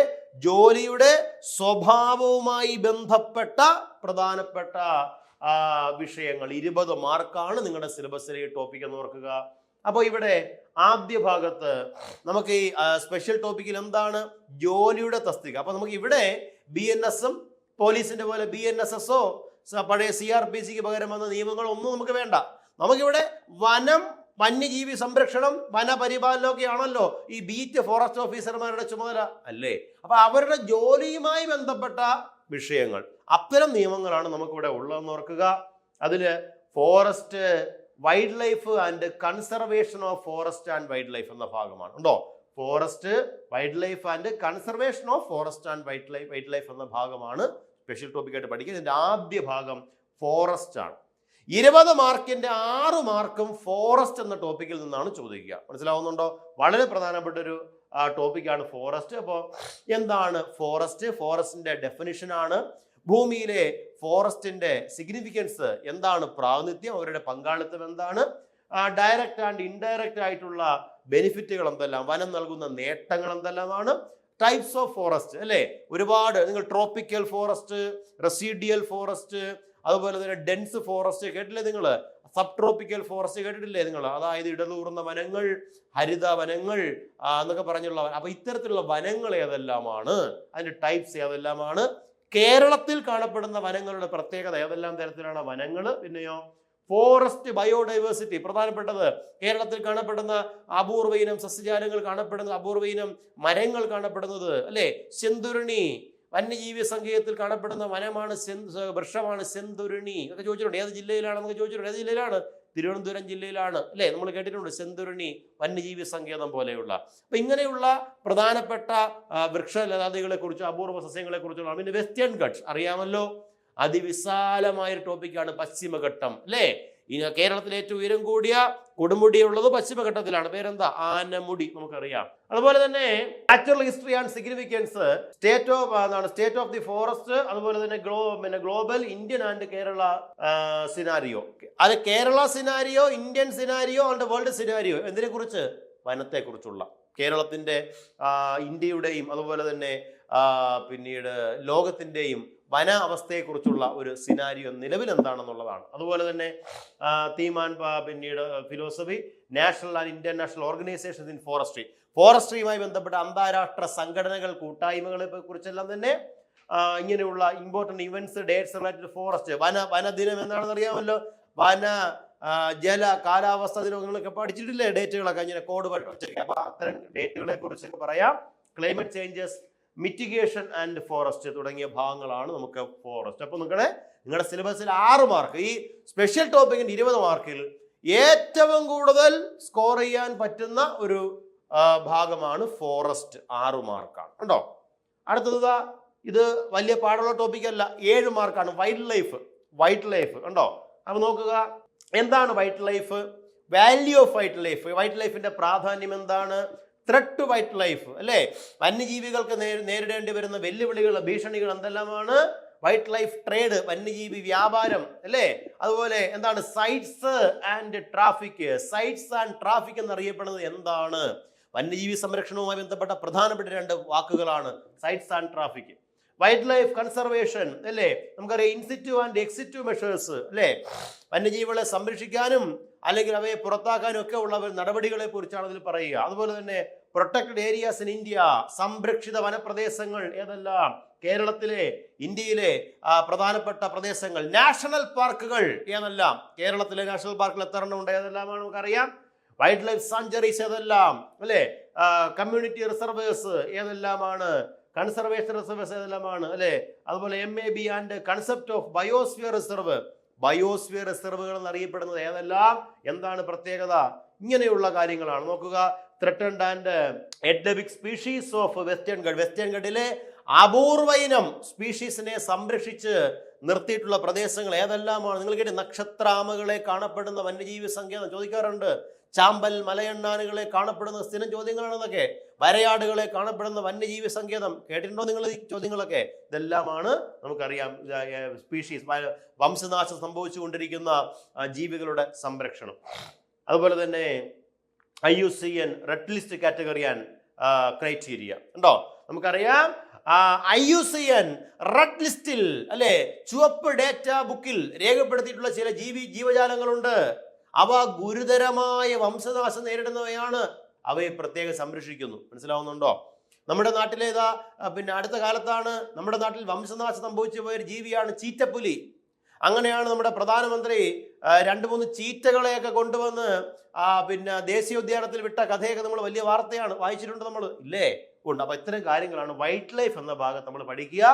ജോലിയുടെ സ്വഭാവവുമായി ബന്ധപ്പെട്ട പ്രധാനപ്പെട്ട വിഷയങ്ങൾ 20 മാർക്കാണ് നിങ്ങളുടെ സിലബസിലെ ടോപ്പിക് എന്ന് ഓർക്കുക. അപ്പോൾ ഇവിടെ ആദ്യ ഭാഗത്ത് നമുക്ക് ഈ സ്പെഷ്യൽ ടോപ്പിക്കിൽ എന്താണ്? ജോലിയുടെ തസ്തിക. അപ്പൊ നമുക്ക് ഇവിടെ BNS-ഉം പോലീസിന്റെ പോലെ BNSS-ഓ പഴയ CRPCക്ക് പകരം വന്ന നിയമങ്ങളൊന്നും നമുക്ക് വേണ്ട. നമുക്കിവിടെ വനം, വന്യജീവി സംരക്ഷണം, വനപരിപാലനമൊക്കെ ആണല്ലോ ഈ ബീറ്റ് ഫോറസ്റ്റ് ഓഫീസർമാരുടെ ചുമതല, അല്ലേ? അപ്പൊ അവരുടെ ജോലിയുമായി ബന്ധപ്പെട്ട വിഷയങ്ങൾ, അത്തരം നിയമങ്ങളാണ് നമുക്കിവിടെ ഉള്ളതെന്ന് ഓർക്കുക. അതില് forest, wild life and conservation of forest and wild life എന്ന ഭാഗമാണ്. ഉണ്ടോ? Forest, wild life and conservation of forest and wild life എന്ന ഭാഗമാണ് സ്പെഷ്യൽ ടോപ്പിക്കായിട്ട് പഠിക്കുക. ഇതിന്റെ ആദ്യ ഭാഗം ഫോറസ്റ്റ് ആണ്. 20 മാർക്കിന്റെ 6 മാർക്കും ഫോറസ്റ്റ് എന്ന ടോപ്പിക്കിൽ നിന്നാണ് ചോദിക്കുക. മനസ്സിലാവുന്നുണ്ടോ? വളരെ പ്രധാനപ്പെട്ട ഒരു ടോപ്പിക്കാണ് ഫോറസ്റ്റ്. അപ്പോൾ എന്താണ് ഫോറസ്റ്റ്? ഫോറസ്റ്റിന്റെ ഡെഫിനിഷൻ ആണ്. ഭൂമിയിലെ ഫോറസ്റ്റിന്റെ സിഗ്നിഫിക്കൻസ് എന്താണ്? പ്രാതിനിധ്യം, അവരുടെ പങ്കാളിത്തം എന്താണ്? ഡയറക്റ്റ് ആൻഡ് ഇൻഡയറക്റ്റ് ആയിട്ടുള്ള ബെനിഫിറ്റുകൾ എന്തെല്ലാം, വനം നൽകുന്ന നേട്ടങ്ങൾ എന്തെല്ലാമാണ്? ടൈപ്സ് ഓഫ് ഫോറസ്റ്റ്, അല്ലേ? ഒരുപാട്, നിങ്ങൾ ട്രോപ്പിക്കൽ ഫോറസ്റ്റ്, റെസിഡിയൽ ഫോറസ്റ്റ്, അതുപോലെ തന്നെ ഡെൻസ് ഫോറസ്റ്റ് കേട്ടില്ലേ നിങ്ങൾ, സബ് ട്രോപ്പിക്കൽ ഫോറസ്റ്റ് കേട്ടിട്ടില്ലേ നിങ്ങൾ, അതായത് ഇടതൂർന്ന വനങ്ങൾ, ഹരിത വനങ്ങൾ എന്നൊക്കെ പറഞ്ഞുള്ള. അപ്പൊ ഇത്തരത്തിലുള്ള വനങ്ങൾ ഏതെല്ലാമാണ്, അതിന്റെ ടൈപ്സ് ഏതെല്ലാമാണ്, കേരളത്തിൽ കാണപ്പെടുന്ന വനങ്ങളുടെ പ്രത്യേകത ഏതെല്ലാം തരത്തിലാണ് വനങ്ങൾ, പിന്നെയോ ഫോറസ്റ്റ് ബയോഡൈവേഴ്സിറ്റി പ്രധാനപ്പെട്ടത്, കേരളത്തിൽ കാണപ്പെടുന്ന അപൂർവ ഇനം സസ്യജാലങ്ങൾ കാണപ്പെടുന്നത്, അപൂർവ ഇനം മരങ്ങൾ കാണപ്പെടുന്നത് അല്ലെ, സെന്തുരുണി വന്യജീവി സങ്കേതത്തിൽ കാണപ്പെടുന്ന വനമാണ്, വൃക്ഷമാണ് സെന്തുരുണി ഒക്കെ ചോദിച്ചിട്ടുണ്ട്. ഏത് ജില്ലയിലാണെന്നൊക്കെ ചോദിച്ചിട്ടുണ്ട്. ഏത് ജില്ലയിലാണ്? തിരുവനന്തപുരം ജില്ലയിലാണ് അല്ലേ, നമ്മൾ കേട്ടിട്ടുണ്ട് സെന്തുരുണി വന്യജീവി സങ്കേതം പോലെയുള്ള. അപ്പൊ ഇങ്ങനെയുള്ള പ്രധാനപ്പെട്ട വൃക്ഷലതാദികളെ കുറിച്ചും അപൂർവ സസ്യങ്ങളെ കുറിച്ചുള്ള. പിന്നെ വെസ്റ്റേൺ ഘട്ട്സ് അറിയാമല്ലോ, അതിവിശാലമായ ഒരു ടോപ്പിക്കാണ് പശ്ചിമഘട്ടം അല്ലേ. കേരളത്തിലെ ഏറ്റവും ഉയരം കൂടിയ കൊടുമുടിയുള്ളത് പശ്ചിമഘട്ടത്തിലാണ്. പേരെന്താ? ആനമുടി, നമുക്കറിയാം. അതുപോലെ തന്നെ natural history and significance, state of the forest, അതുപോലെ തന്നെ global, Indian and Kerala scenario. അത് Kerala scenario, Indian scenario and world scenario. എന്തിനെ കുറിച്ച്? വനത്തെ കുറിച്ചുള്ള, കേരളത്തിന്റെ ഇന്ത്യയുടെയും അതുപോലെ തന്നെ പിന്നീട് ലോകത്തിന്റെയും വന അവസ്ഥയെക്കുറിച്ചുള്ള ഒരു സിനാരിയോ നിലവിൽ എന്താണെന്നുള്ളതാണ്. അതുപോലെ തന്നെ തീം ആൻഡ് പിന്നീട് philosophy, national and international organisations in forestry, ഫോറസ്ട്രിയുമായി ബന്ധപ്പെട്ട അന്താരാഷ്ട്ര സംഘടനകൾ, കൂട്ടായ്മകളെ കുറിച്ചെല്ലാം തന്നെ ഇങ്ങനെയുള്ള important events, dates related forest. വനദിനം എന്താണെന്ന് അറിയാമല്ലോ, വന ജല കാലാവസ്ഥ ദിനങ്ങളൊക്കെ പഠിച്ചിട്ടില്ലേ, ഡേറ്റുകളൊക്കെ ഇങ്ങനെ കോഡ് പഠിച്ചിരിക്കുക. അപ്പൊ അത്തരം ഡേറ്റുകളെ കുറിച്ചൊക്കെ പറയാം. Climate changes, mitigation and forest തുടങ്ങിയ ഭാഗങ്ങളാണ് നമുക്ക് ഫോറസ്റ്റ്. അപ്പൊ നിങ്ങളുടെ സിലബസിൽ 6 മാർക്ക്, ഈ സ്പെഷ്യൽ ടോപ്പിക്കിന്റെ 20 മാർക്കിൽ ഏറ്റവും കൂടുതൽ സ്കോർ ചെയ്യാൻ പറ്റുന്ന ഒരു ഭാഗമാണ് ഫോറസ്റ്റ്. 6 മാർക്കാണ് കേട്ടോ. അടുത്തത് ഇത് വലിയ പാടുള്ള ടോപ്പിക്കല്ല, 7 മാർക്കാണ്. വൈൽഡ് ലൈഫ് കണ്ടോ. അപ്പൊ നോക്കുക, എന്താണ് wild life, value of wild ലൈഫിന്റെ പ്രാധാന്യം എന്താണ്, ത്രെട്ട് ടു വൈൽഡ് ലൈഫ് അല്ലേ, വന്യജീവികൾക്ക് നേരിടേണ്ടി വരുന്ന വെല്ലുവിളികൾ, ഭീഷണികൾ എന്തെല്ലാമാണ്, വൈൽഡ് ലൈഫ് ട്രേഡ്, വന്യജീവി വ്യാപാരം അല്ലേ, അതുപോലെ എന്താണ് സൈറ്റ്സ് ആൻഡ് ട്രാഫിക് എന്നറിയപ്പെടുന്നത് എന്താണ്, വന്യജീവി സംരക്ഷണവുമായി ബന്ധപ്പെട്ട പ്രധാനപ്പെട്ട 2 വാക്കുകളാണ് sites and traffic. Wild life conservation അല്ലേ, നമുക്കറിയാം ഇൻസിറ്റു ആൻഡ് എക്സിറ്റു മെഷേഴ്സ് അല്ലേ, വന്യജീവികളെ സംരക്ഷിക്കാനും അല്ലെങ്കിൽ അവയെ പുറത്താക്കാനും ഒക്കെ ഉള്ള നടപടികളെ കുറിച്ചാണ് അതിൽ പറയുക. അതുപോലെ തന്നെ പ്രൊട്ടക്റ്റഡ് ഏരിയാസ് ഇൻ ഇന്ത്യ, സംരക്ഷിത വനപ്രദേശങ്ങൾ ഏതെല്ലാം, കേരളത്തിലെ ഇന്ത്യയിലെ പ്രധാനപ്പെട്ട പ്രദേശങ്ങൾ. നാഷണൽ പാർക്കുകൾ ഏതെല്ലാം, കേരളത്തിലെ നാഷണൽ പാർക്കുകൾ എത്ര എണ്ണം ഉണ്ട് ഏതെല്ലാമാണ് നമുക്കറിയാം. വൈൽഡ് ലൈഫ് സാഞ്ചുറീസ് ഏതെല്ലാം അല്ലേ, കമ്മ്യൂണിറ്റി റിസർവേഴ്സ് ഏതെല്ലാമാണ്, കൺസർവേഷൻ റിസർവേഴ്സ് ഏതെല്ലാമാണ് അല്ലേ, അതുപോലെ MAB and concept of biosphere റിസർവുകൾ എന്നറിയപ്പെടുന്നത് ഏതെല്ലാം, എന്താണ് പ്രത്യേകത, ഇങ്ങനെയുള്ള കാര്യങ്ങളാണ്. നോക്കുക, threatened and endemic species of Western ഘട്ടിലെ അപൂർവ ഇനം സ്പീഷീസിനെ സംരക്ഷിച്ച് നിർത്തിയിട്ടുള്ള പ്രദേശങ്ങൾ ഏതെല്ലാമാണ്. നിങ്ങൾ കേട്ടി നക്ഷത്രാമകളെ കാണപ്പെടുന്ന വന്യജീവി സങ്കേതം ചോദിക്കാറുണ്ട്, ചാമ്പൽ മലയണ്ണാനുകളെ കാണപ്പെടുന്ന സ്ഥിരം ചോദ്യങ്ങളാണെന്നൊക്കെ, വരയാടുകളെ കാണപ്പെടുന്ന വന്യജീവി സങ്കേതം കേട്ടിട്ടുണ്ടോ നിങ്ങൾ ഈ ചോദ്യങ്ങളൊക്കെ. ഇതെല്ലാമാണ് നമുക്കറിയാം സ്പീഷീസ്, വംശനാശം സംഭവിച്ചുകൊണ്ടിരിക്കുന്ന ജീവികളുടെ സംരക്ഷണം. അതുപോലെ തന്നെ IUCN red list category and criteria ഉണ്ടോ, നമുക്കറിയാം IUCN റെഡ് ലിസ്റ്റിൽ അല്ലെ, ചുവപ്പ് ഡേറ്റ ബുക്കിൽ രേഖപ്പെടുത്തിയിട്ടുള്ള ചില ജീവജാലങ്ങളുണ്ട്, അവ ഗുരുതരമായ വംശനാശം നേരിടുന്നവയാണ്, അവയെ പ്രത്യേകം സംരക്ഷിക്കുന്നു. മനസ്സിലാവുന്നുണ്ടോ? നമ്മുടെ നാട്ടിലേതാ പിന്നെ അടുത്ത കാലത്താണ് നമ്മുടെ നാട്ടിൽ വംശനാശം സംഭവിച്ചു പോയൊരു ജീവിയാണ് ചീറ്റപ്പുലി. അങ്ങനെയാണ് നമ്മുടെ പ്രധാനമന്ത്രി 2-3 ചീറ്റകളെയൊക്കെ കൊണ്ടുവന്ന് പിന്നെ ദേശീയോദ്യാനത്തിൽ വിട്ട കഥയൊക്കെ നമ്മൾ വലിയ വാർത്തയാണ്, വായിച്ചിട്ടുണ്ട് നമ്മൾ ഇല്ലേ, ഉണ്ട്. അപ്പൊ ഇത്തരം കാര്യങ്ങളാണ് വൈൽഡ് ലൈഫ് എന്ന ഭാഗത്ത് നമ്മൾ പഠിക്കുക.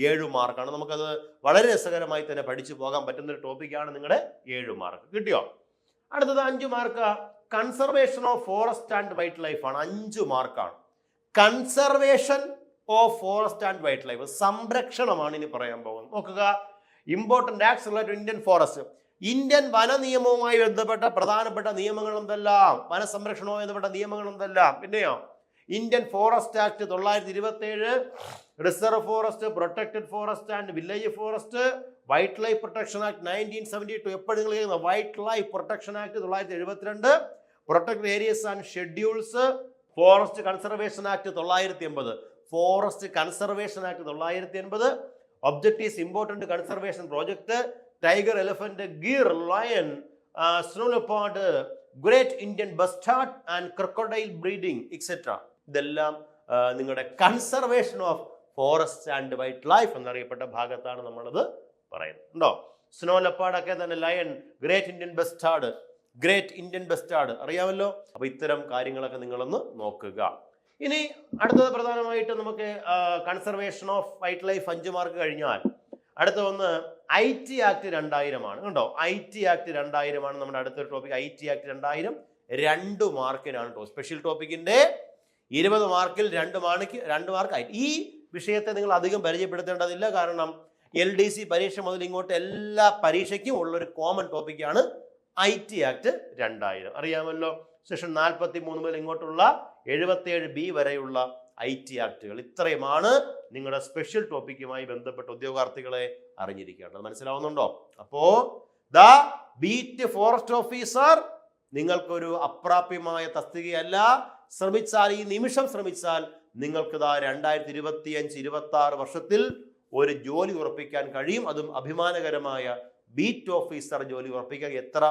7 മാർക്കാണ്. നമുക്കത് വളരെ രസകരമായി തന്നെ പഠിച്ചു പോകാൻ പറ്റുന്ന ഒരു ടോപ്പിക്കാണ്. നിങ്ങളുടെ 7 മാർക്ക് കിട്ടിയോ? അടുത്തത് 5 mark conservation of forest and wild life ആണ്. 5 മാർക്കാണ്. Conservation of forest and wild life, സംരക്ഷണമാണ് ഇനി പറയാൻ പോകുന്നത്. നോക്കുക, important acts related Indian forest, Indian വന നിയമവുമായി ബന്ധപ്പെട്ട പ്രധാനപ്പെട്ട നിയമങ്ങൾ എന്തെല്ലാം, വനസംരക്ഷണവുമായി ബന്ധപ്പെട്ട നിയമങ്ങൾ എന്തെല്ലാം, പിന്നെയോ Indian Forest Act 927, reserve forest, protected forest and village forest, wild life protection act 1972. എപ്പോഴും നിങ്ങൾ കേൾക്കുന്ന wild life protection act 972, protected areas and schedules, forest conservation act 980, forest conservation act 980, objectives important conservation project, tiger, elephant, Gir, lion, snow leopard, great Indian bustard and crocodile breeding etcetera. ഇതെല്ലാം നിങ്ങളുടെ conservation of forest and wild life എന്നറിയപ്പെട്ട ഭാഗത്താണ് നമ്മളത് പറയുന്നത്. ഉണ്ടോ? സ്നോ ലെപ്പാർഡൊക്കെ തന്നെ ലയൺ, ഗ്രേറ്റ് ഇന്ത്യൻ ബസ്റ്റാർഡ് അറിയാമല്ലോ. അപ്പൊ ഇത്തരം കാര്യങ്ങളൊക്കെ നിങ്ങളൊന്ന് നോക്കുക. ഇനി അടുത്തത് പ്രധാനമായിട്ട് നമുക്ക് conservation of wild life 5 mark കഴിഞ്ഞാൽ അടുത്ത ഒന്ന് IT ആക്ട് 2000 ആണ്. കണ്ടോ? IT ആക്ട് 2000 ആണ് നമ്മുടെ അടുത്തൊരു ടോപ്പിക്. IT ആക്ട് 2000 2 മാർക്കിനാണ് കേട്ടോ. സ്പെഷ്യൽ ടോപ്പിക്കിന്റെ 20 മാർക്കിൽ 2 മാർക്ക് ആയിട്ട്. ഈ വിഷയത്തെ നിങ്ങൾ അധികം പരിചയപ്പെടുത്തേണ്ടതില്ല. കാരണം LDC പരീക്ഷ മുതൽ ഇങ്ങോട്ട് എല്ലാ പരീക്ഷയ്ക്കും ഉള്ളൊരു കോമൺ ടോപ്പിക്കാണ് IT ആക്ട് 2000. അറിയാമല്ലോ. സെക്ഷൻ 43 മുതൽ ഇങ്ങോട്ടുള്ള 77B വരെയുള്ള IT ആക്ടുകൾ. ഇത്രയുമാണ് നിങ്ങളുടെ സ്പെഷ്യൽ ടോപ്പിക്കുമായി ബന്ധപ്പെട്ട ഉദ്യോഗാർത്ഥികളെ അറിഞ്ഞിരിക്കേണ്ടത്. മനസ്സിലാവുന്നുണ്ടോ? അപ്പോ ദ ബീറ്റ് ഫോറസ്റ്റ് ഓഫീസർ നിങ്ങൾക്കൊരു അപ്രാപ്യമായ തസ്തികയല്ല. ശ്രമിച്ചാൽ, ഈ നിമിഷം ശ്രമിച്ചാൽ നിങ്ങൾക്ക് 2025-26 വർഷത്തിൽ ഒരു ജോലി ഉറപ്പിക്കാൻ കഴിയും. അതും അഭിമാനകരമായ ബീറ്റ് ഓഫീസർ ജോലി ഉറപ്പിക്കുക. എത്ര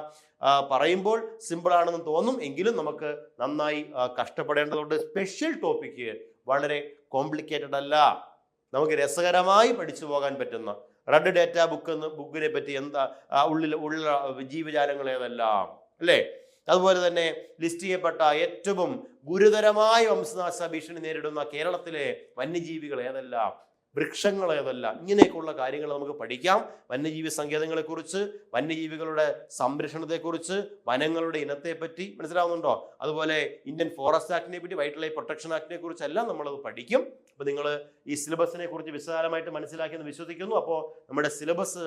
പറയുമ്പോൾ സിമ്പിൾ ആണെന്ന് തോന്നും, എങ്കിലും നമുക്ക് നന്നായി കഷ്ടപ്പെടേണ്ടതുണ്ട്. സ്പെഷ്യൽ ടോപ്പിക്ക് വളരെ കോംപ്ലിക്കേറ്റഡ് അല്ല. നമുക്ക് രസകരമായി പഠിച്ചു പോകാൻ പറ്റുന്ന റെഡ് ഡേറ്റ ബുക്കിനെ പറ്റി എന്താ ഉള്ള ജീവജാലങ്ങൾ ഏതെല്ലാം, അല്ലേ? അതുപോലെ തന്നെ ലിസ്റ്റ് ചെയ്യപ്പെട്ട ഏറ്റവും ഗുരുതരമായ വംശനാശ ഭീഷണി നേരിടുന്ന കേരളത്തിലെ വന്യജീവികൾ ഏതെല്ലാം, വൃക്ഷങ്ങൾ ഏതെല്ലാം, ഇങ്ങനെയൊക്കെയുള്ള കാര്യങ്ങൾ നമുക്ക് പഠിക്കാം. വന്യജീവി സങ്കേതങ്ങളെക്കുറിച്ച്, വന്യജീവികളുടെ സംരക്ഷണത്തെക്കുറിച്ച്, വനങ്ങളുടെ ഇനത്തെപ്പറ്റി മനസ്സിലാവുന്നുണ്ടോ? അതുപോലെ ഇന്ത്യൻ ഫോറസ്റ്റ് ആക്ടിനെ പറ്റി, വൈൽഡ് ലൈഫ് പ്രൊട്ടക്ഷൻ ആക്ടിനെ കുറിച്ചെല്ലാം നമ്മളത് പഠിക്കും. അപ്പോൾ നിങ്ങൾ ഈ സിലബസിനെ കുറിച്ച് വിശാലമായിട്ട് മനസ്സിലാക്കിയെന്ന് വിശ്വസിക്കുന്നു. അപ്പോൾ നമ്മുടെ സിലബസ്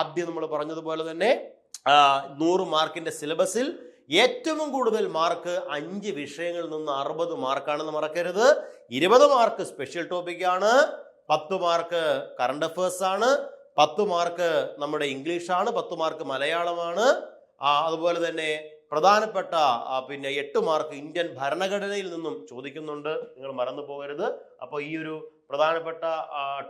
ആദ്യം നമ്മൾ പറഞ്ഞതുപോലെ തന്നെ 100 മാർക്കിന്റെ സിലബസിൽ ഏറ്റവും കൂടുതൽ മാർക്ക് 5 വിഷയങ്ങളിൽ നിന്ന് 60 മാർക്കാണെന്ന് മറക്കരുത്. 20 മാർക്ക് സ്പെഷ്യൽ ടോപ്പിക്കാണ്, 10 മാർക്ക് കറണ്ട് അഫേഴ്സ് ആണ്, 10 മാർക്ക് നമ്മുടെ ഇംഗ്ലീഷാണ്, 10 മാർക്ക് മലയാളമാണ്. അതുപോലെ തന്നെ പ്രധാനപ്പെട്ട 8 മാർക്ക് ഇന്ത്യൻ ഭരണഘടനയിൽ നിന്നും ചോദിക്കുന്നുണ്ട്. നിങ്ങൾ മറന്നു പോകരുത്. അപ്പോൾ ഈ ഒരു പ്രധാനപ്പെട്ട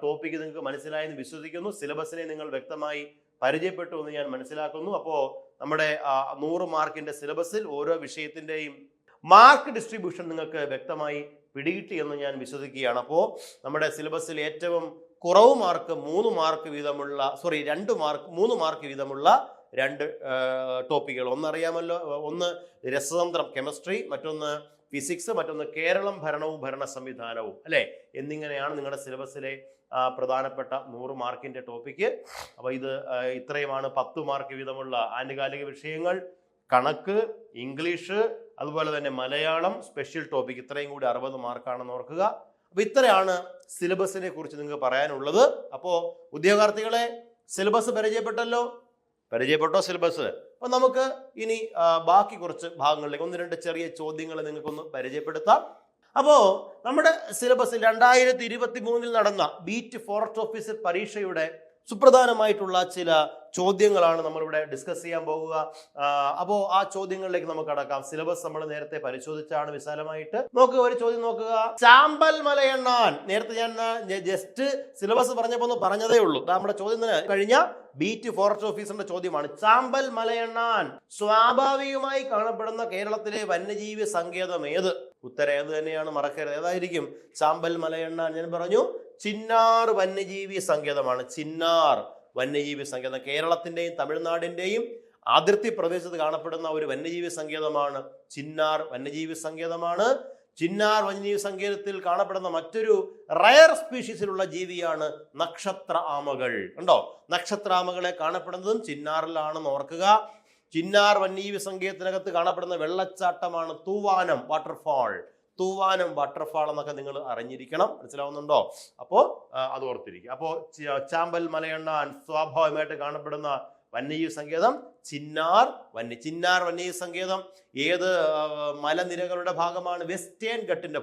ടോപ്പിക്ക് നിങ്ങൾക്ക് മനസ്സിലായെന്ന് വിശ്വസിക്കുന്നു. സിലബസിനെ നിങ്ങൾ വ്യക്തമായി പരിചയപ്പെട്ടു എന്ന് ഞാൻ മനസ്സിലാക്കുന്നു. അപ്പോൾ നമ്മുടെ 100 മാർക്കിന്റെ സിലബസിൽ ഓരോ വിഷയത്തിന്റെയും മാർക്ക് ഡിസ്ട്രിബ്യൂഷൻ നിങ്ങൾക്ക് വ്യക്തമായി പിടികിട്ടി എന്ന് ഞാൻ വിശ്വസിക്കുകയാണ്. അപ്പോൾ നമ്മുടെ സിലബസിൽ ഏറ്റവും കുറവ് മാർക്ക് 3 മാർക്ക് വീതമുള്ള 3 മാർക്ക് വീതമുള്ള 2 ടോപ്പിക്കുകൾ. ഒന്നറിയാമല്ലോ, ഒന്ന് രസതന്ത്രം കെമിസ്ട്രി, മറ്റൊന്ന് ഫിസിക്സ്, മറ്റൊന്ന് കേരളം ഭരണവും ഭരണ സംവിധാനവും, അല്ലെ? എന്നിങ്ങനെയാണ് നിങ്ങളുടെ സിലബസിലെ പ്രധാനപ്പെട്ട 100 മാർക്കിന്റെ ടോപ്പിക്ക്. അപ്പോൾ ഇത് ഇത്രയുമാണ് 10 മാർക്ക് വീതമുള്ള ആനുകാലിക വിഷയങ്ങൾ, കണക്ക്, ഇംഗ്ലീഷ്, അതുപോലെ തന്നെ മലയാളം, സ്പെഷ്യൽ ടോപ്പിക്. ഇത്രയും കൂടി 60 മാർക്കാണെന്ന് ഓർക്കുക. അപ്പോൾ ഇത്രയാണ് സിലബസിനെ കുറിച്ച് നിങ്ങൾക്ക് പറയാനുള്ളത്. അപ്പോൾ ഉദ്യോഗാർത്ഥികളെ, സിലബസ് പരിചയപ്പെട്ടോ സിലബസ്? അപ്പോൾ നമുക്ക് ഇനി ബാക്കി കുറച്ച് ഭാഗങ്ങളിലേക്ക് 1-2 ചെറിയ ചോദ്യങ്ങൾ നിങ്ങൾക്കൊന്ന് പരിചയപ്പെടുത്താം. അപ്പോൾ നമ്മുടെ സിലബസിൽ 2023 നടന്ന ബീറ്റ് ഫോറസ്റ്റ് ഓഫീസർ പരീക്ഷയുടെ സുപ്രധാനമായിട്ടുള്ള ചില ചോദ്യങ്ങളാണ് നമ്മളിവിടെ ഡിസ്കസ് ചെയ്യാൻ പോകുക. അപ്പോൾ ആ ചോദ്യങ്ങളിലേക്ക് നമുക്ക് കടക്കാം. സിലബസ് നമ്മൾ നേരത്തെ പരിശോധിച്ചാണ് വിശാലമായിട്ട്. നോക്കുക, ഒരു ചോദ്യം നോക്കുക. ചാമ്പൽ മലയെണ്ണാൻ. നേരത്തെ ഞാൻ ജസ്റ്റ് സിലബസ് പറഞ്ഞപ്പോൾ പറഞ്ഞതേ ഉള്ളൂ. നമ്മുടെ ചോദ്യം കഴിഞ്ഞ ബീറ്റ് ഫോറസ്റ്റ് ഓഫീസറിന്റെ ചോദ്യമാണ്. ചാമ്പൽ മലയെണ്ണാൻ സ്വാഭാവികമായി കാണപ്പെടുന്ന കേരളത്തിലെ വന്യജീവി സങ്കേതം ഏത്? ഉത്തരം ഏത് തന്നെയാണ്, മറക്കരുത്. ഏതായിരിക്കും? ചാമ്പൽ മലയെണ്ണാൻ. ഞാൻ പറഞ്ഞു ചിന്നാർ വന്യജീവി സങ്കേതമാണ്. ചിന്നാർ വന്യജീവി സങ്കേതം കേരളത്തിന്റെയും തമിഴ്നാടിന്റെയും അതിർത്തി പ്രദേശത്ത് കാണപ്പെടുന്ന ഒരു വന്യജീവി സങ്കേതമാണ്. ചിന്നാർ വന്യജീവി സങ്കേതമാണ്. ചിന്നാർ വന്യജീവി സങ്കേതത്തിൽ കാണപ്പെടുന്ന മറ്റൊരു റയർ സ്പീഷീസിലുള്ള ജീവിയാണ് നക്ഷത്ര ആമകൾ. ഉണ്ടോ? നക്ഷത്ര ആമകളെ കാണപ്പെടുന്നതും ചിന്നാറിലാണെന്ന് ഓർക്കുക. ചിന്നാർ വന്യജീവി സങ്കേതത്തിനകത്ത് കാണപ്പെടുന്ന വെള്ളച്ചാട്ടമാണ് തൂവാനം വാട്ടർഫാൾ. തൂവാനം വാട്ടർഫാൾ എന്നൊക്കെ നിങ്ങൾ അറിഞ്ഞിരിക്കണം. മനസ്സിലാവുന്നുണ്ടോ? അപ്പോൾ അത് ഓർത്തിരിക്കുക. അപ്പോൾ ചാമ്പൽ മലയെണ്ണാൻ സ്വാഭാവികമായിട്ട് കാണപ്പെടുന്ന വന്യജീവി സങ്കേതം ചിന്നാർ വന്യജീവി സങ്കേതം ഏത് മലനിരകളുടെ ഭാഗമാണ്? വെസ്റ്റേൺ ഘട്ടിന്റെ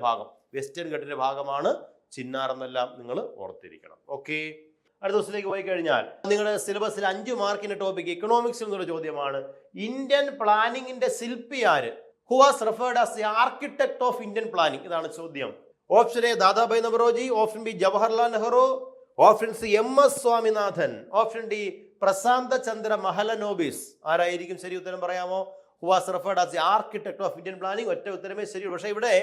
ഭാഗമാണ് ചിന്നാർ എന്നെല്ലാം നിങ്ങൾ ഓർത്തിരിക്കണം. ഓക്കെ, അടുത്ത ദിവസത്തിലേക്ക് പോയി കഴിഞ്ഞാൽ നിങ്ങളുടെ സിലബസിൽ 5 മാർക്കിന്റെ ടോപ്പിക് ഇക്കണോമിക്സിൽ നിന്നൊരു ചോദ്യമാണ്. ഇന്ത്യൻ പ്ലാനിങ്ങിന്റെ ശില്പി ആര്? Who was referred as the architect of Indian planning? ഇതാണ് ചോദ്യം. Option A Dadabhai Naoroji, option B Jawaharlal Nehru, option C MS Swaminathan, option D Prashanta Chandra Mahalanobis. ആരായിരിക്കും ശരി ഉത്തരം പറയാമോ? Who was referred as the architect of Indian planning. ഒറ്റ ഉത്തരമേ ശരിയുള്ളൂ. പക്ഷേ ഇവിടെ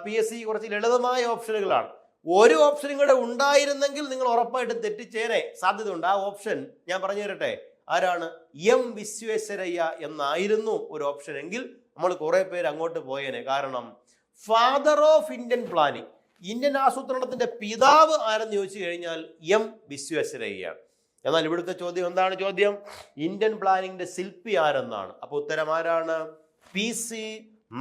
PSC കുറച്ച് ലളിതമായ ഓപ്ഷനുകളാണ്. ഒരു ഓപ്ഷനും കൂടെ ഉണ്ടായിരുന്നെങ്കിൽ നിങ്ങൾ ഉറപ്പായിട്ടും തെറ്റിച്ചേനെ സാധ്യതയുണ്ട്. ആ ഓപ്ഷൻ ഞാൻ പറഞ്ഞു തരട്ടെ. ആരാണ്? എം വിശ്വേശ്വരയ്യ എന്നായിരുന്നു ഒരു ഓപ്ഷൻ എങ്കിൽ നമ്മൾ കുറെ പേര് അങ്ങോട്ട് പോയേനെ. കാരണം father of Indian planning, Indian ആസൂത്രണത്തിന്റെ പിതാവ് ആരെന്ന് ചോദിച്ചു കഴിഞ്ഞാൽ എം വിശ്വേശ്വരയ്യാണ്. എന്നാൽ ഇവിടുത്തെ ചോദ്യം എന്താണ്? ചോദ്യം ഇന്ത്യൻ പ്ലാനിങ്ങിന്റെ ശില്പി ആരെന്നാണ്. അപ്പൊ ഉത്തരം ആരാണ്? PC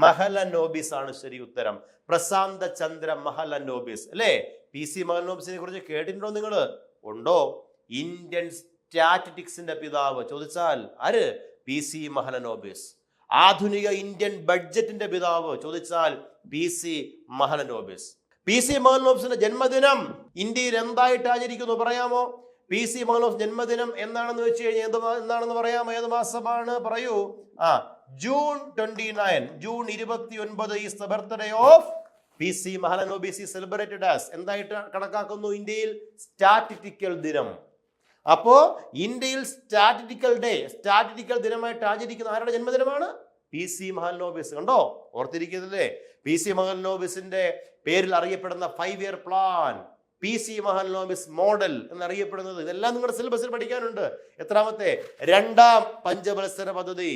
മഹലനോബിസ് ആണ് ശരി ഉത്തരം. പ്രശാന്ത ചന്ദ്ര മഹലനോബിസ് അല്ലേ? PC മഹലനോബിസിനെ കുറിച്ച് കേട്ടിട്ടുണ്ടോ നിങ്ങൾ? ഉണ്ടോ? ഇന്ത്യൻ സ്റ്റാറ്റിസ്റ്റിക്സിന്റെ പിതാവ് ചോദിച്ചാൽ ആര്? PC മഹലനോബിസ്. ആധുനിക ഇന്ത്യൻ ബഡ്ജറ്റിന്റെ പിതാവ് ചോദിച്ചാൽ PC മഹലനോബിസ്. PC മഹലനോബിസിന്റെ ജന്മദിനം ഇന്ത്യയിൽ എന്തായിട്ട് ആചരിക്കുന്നു പറയാമോ? PC മഹലനോബിസ് ജന്മദിനം എന്താണെന്ന് വെച്ച് കഴിഞ്ഞാൽ എന്താണെന്ന് പറയാമോ? ഏത് മാസമാണ്? പറയൂ. June 29. June 29 is the birthday of PC Mahalanobis. is celebrated as എന്തായിട്ട് കണക്കാക്കുന്നു? ഇന്ത്യയിൽ സ്റ്റാറ്റിസ്റ്റിക്കൽ ദിനം. അപ്പോ ഇന്ത്യയിൽ സ്റ്റാറ്റിസ്റ്റിക്കൽ ദിനമായിട്ട് ആചരിക്കുന്ന ആരുടെ ജന്മദിനമാണ്? PC മഹലനോബിസ്. കണ്ടോ? ഓർത്തിരിക്കുന്നല്ലേ? PC മഹലനോബിസിന്റെ പേരിൽ അറിയപ്പെടുന്ന 5-year plan, PC Mahalanobis model എന്നറിയപ്പെടുന്നത്. ഇതെല്ലാം നിങ്ങളുടെ സിലബസിൽ പഠിക്കാനുണ്ട്. എത്രാമത്തെ? 2ാം പഞ്ചവത്സര പദ്ധതി.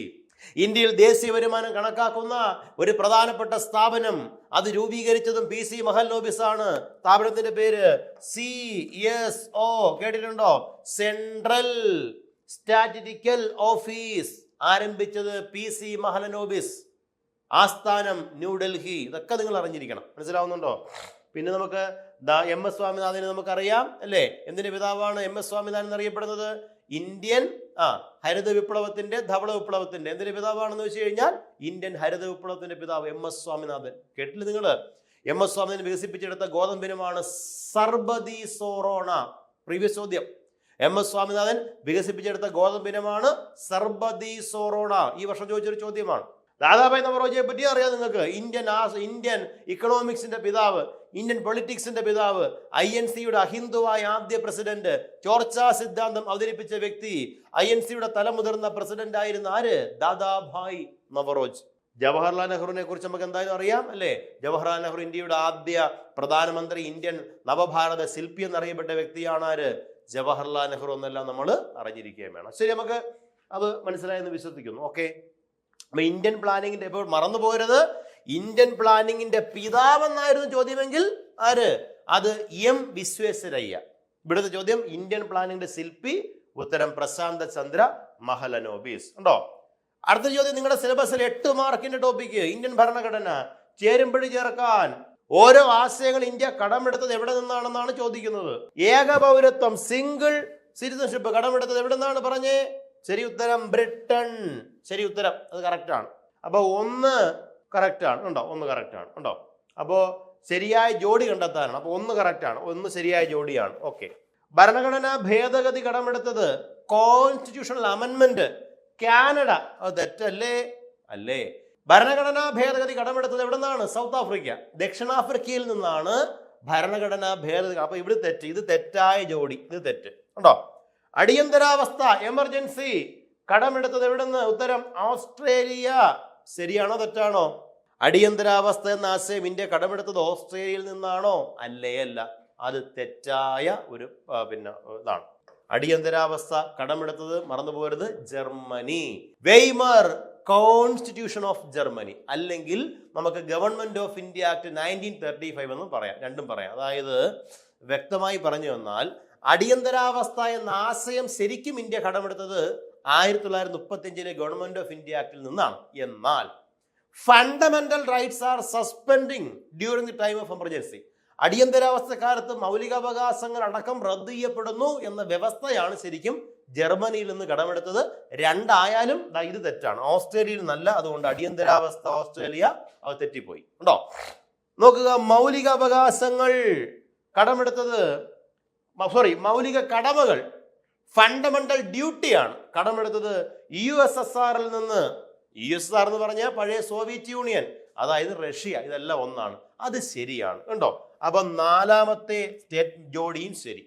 ഇന്ത്യയിൽ ദേശീയ വരുമാനം കണക്കാക്കുന്ന ഒരു പ്രധാനപ്പെട്ട സ്ഥാപനം, അത് രൂപീകരിച്ചതും PC മഹലനോബിസ് ആണ്. സ്ഥാപനത്തിന്റെ പേര് CSO. കേട്ടിട്ടുണ്ടോ? Central statistical office. ആരംഭിച്ചത് PC മഹലനോബിസ്. ആസ്ഥാനം ന്യൂഡൽഹി. ഇതൊക്കെ നിങ്ങൾ അറിഞ്ഞിരിക്കണം. മനസ്സിലാവുന്നുണ്ടോ? പിന്നെ നമുക്ക് MS സ്വാമിനാഥനെ നമുക്കറിയാം അല്ലേ? എന്തിന്റെ പിതാവാണ് MS സ്വാമിനാഥൻ എന്നറിയപ്പെടുന്നത്? ഇന്ത്യൻ ഹരിത വിപ്ലവത്തിന്റെ, ധവള വിപ്ലവത്തിന്റെ എന്തിന്റെ പിതാവാണെന്ന് വെച്ച് കഴിഞ്ഞാൽ ഇന്ത്യൻ ഹരിത വിപ്ലവത്തിന്റെ പിതാവ് MS സ്വാമിനാഥൻ. കേട്ടില്ല നിങ്ങൾ? MS സ്വാമിനാഥൻ വികസിപ്പിച്ചെടുത്ത ഗോതമ്പിനമാണ് സർബതി സോറോണ. പ്രീവിയസ് ചോദ്യം. MS സ്വാമിനാഥൻ വികസിപ്പിച്ചെടുത്ത ഗോതമ്പിനമാണ് സർബതി സോറോണ. ഈ വർഷം ചോദിച്ചൊരു ചോദ്യമാണ്. ദാദാഭായ് നവറോജിയെ പറ്റി അറിയാം നിങ്ങൾക്ക്. ഇന്ത്യൻ ഇക്കണോമിക്സിന്റെ പിതാവ്, ഇന്ത്യൻ പൊളിറ്റിക്സിന്റെ പിതാവ്, INC-യുടെ അഹിന്ദുവായ ആദ്യ പ്രസിഡന്റ്, ചോർച്ചാ സിദ്ധാന്തം അവതരിപ്പിച്ച വ്യക്തി, INC-യുടെ തലമുതിർന്ന പ്രസിഡന്റ് ആയിരുന്ന ആര്? ദാദാഭായ് നവറോജ്. ജവഹർലാൽ നെഹ്റുവിനെ കുറിച്ച് നമുക്ക് എന്തായാലും അറിയാം അല്ലേ? ജവഹർലാൽ നെഹ്റു ഇന്ത്യയുടെ ആദ്യ പ്രധാനമന്ത്രി, ഇന്ത്യൻ നവഭാരത ശില്പി എന്നറിയപ്പെട്ട വ്യക്തിയാണ് ആര്? ജവഹർലാൽ നെഹ്റു എന്നെല്ലാം നമ്മൾ അറിഞ്ഞിരിക്കുകയും വേണം. ശരി, നമുക്ക് അത് മനസ്സിലായെന്ന് വിശ്വസിക്കുന്നു. ഓക്കെ. അപ്പൊ ഇന്ത്യൻ പ്ലാനിങ്ങിന്റെ, ഇപ്പോൾ മറന്നു പോകരുത്, ഇന്ത്യൻ പ്ലാനിങ്ങിന്റെ പിതാവെന്നായിരുന്നു ചോദ്യമെങ്കിൽ ആര്? അത് എം വിശ്വേശ്വരയ്യ. ഇവിടുത്തെ ചോദ്യം ഇന്ത്യൻ പ്ലാനിങ്ങിന്റെ ശില്പി. ഉത്തരം പ്രശാന്ത ചന്ദ്ര മഹലനോബിസ്. ഉണ്ടോ? അടുത്ത ചോദ്യം നിങ്ങളുടെ സിലബസിൽ 8 മാർക്കിന്റെ ടോപ്പിക്ക് ഇന്ത്യൻ ഭരണഘടന. ചേരുംപടി ചേർക്കാൻ ഓരോ ആശയങ്ങൾ ഇന്ത്യ കടമെടുത്തത് എവിടെ നിന്നാണെന്നാണ് ചോദിക്കുന്നത്. ഏകപൗരത്വം, സിംഗിൾ സിറ്റിസൺഷിപ്പ് കടമെടുത്തത് എവിടെ നിന്നാണ് പറഞ്ഞേ? ശരി ഉത്തരം ബ്രിട്ടൻ. ശരി ഉത്തരം, അത് കറക്റ്റാണ്. അപ്പൊ 1 കറക്റ്റാണ്. ഉണ്ടോ? 1 കറക്റ്റാണ്. ഉണ്ടോ? അപ്പോ ശരിയായ ജോഡി കണ്ടെത്താനാണ്. അപ്പൊ 1 കറക്റ്റാണ്, 1 ശരിയായ ജോഡിയാണ്. ഓക്കെ. ഭരണഘടനാ ഭേദഗതി കടമെടുത്തത്, കോൺസ്റ്റിറ്റ്യൂഷണൽ അമെൻമെന്റ്, കാനഡ. അത് തെറ്റല്ലേ? അല്ലേ? ഭരണഘടനാ ഭേദഗതി കടമെടുത്തത് എവിടെ നിന്നാണ്? South Africa. ദക്ഷിണാഫ്രിക്കയിൽ നിന്നാണ് ഭരണഘടനാ ഭേദഗതി. അപ്പൊ ഇവിടെ തെറ്റ്. ഇത് തെറ്റായ ജോഡി. ഇത് തെറ്റ്. ഉണ്ടോ? അടിയന്തരാവസ്ഥ, എമർജൻസി കടമെടുത്തത് എവിടെ നിന്ന്? ഉത്തരം ഓസ്ട്രേലിയ. ശരിയാണോ തെറ്റാണോ? അടിയന്തരാവസ്ഥ എന്ന ആശയം ഇന്ത്യ കടമെടുത്തത് ഓസ്ട്രേലിയയിൽ നിന്നാണോ? അല്ല. അത് തെറ്റായ ഒരു ഇതാണ്. അടിയന്തരാവസ്ഥ കടമെടുത്തത്, മറന്നുപോകരുത്, Germany. Weimar constitution of Germany, അല്ലെങ്കിൽ നമുക്ക് ഗവൺമെന്റ് ഓഫ് ഇന്ത്യ ആക്ട് 1935 എന്നും പറയാം. രണ്ടും പറയാം. അതായത് വ്യക്തമായി പറഞ്ഞു വന്നാൽ അടിയന്തരാവസ്ഥ എന്ന ആശയം ശരിക്കും ഇന്ത്യ കടമെടുത്തത് 1935 ഗവൺമെന്റ് ഓഫ് ഇന്ത്യ ആക്ടിൽ നിന്നാണ്. എന്നാൽ fundamental rights R suspending during the time of emergency, അടിയന്തരാവസ്ഥ കാലത്ത് മൗലികാവകാശങ്ങൾ അടക്കം റദ്ദ് ചെയ്യപ്പെടുന്നു എന്ന വ്യവസ്ഥയാണ് ശരിക്കും ജർമ്മനിയിൽ നിന്ന് കടമെടുത്തത്. രണ്ടായാലും ഇത് തെറ്റാണ്. ഓസ്ട്രേലിയയിൽ നല്ല, അതുകൊണ്ട് അടിയന്തരാവസ്ഥ ഓസ്ട്രേലിയ, അത് തെറ്റിപ്പോയി. ഉണ്ടോ? നോക്കുക, മൗലിക അവകാശങ്ങൾ കടമെടുത്തത്, മൗലിക കടമകൾ, ഫണ്ടമെന്റൽ ഡ്യൂട്ടിയാണ് കടമെടുത്തത് USSRൽ നിന്ന്. USSR എന്ന് പറഞ്ഞാൽ പഴയ സോവിയറ്റ് യൂണിയൻ, അതായത് റഷ്യ. ഇതെല്ലാം ഒന്നാണ്. അത് ശരിയാണ്. ഉണ്ടോ? അപ്പൊ 4ാമത്തെ സ്റ്റേറ്റ് ജോഡിയും ശരി.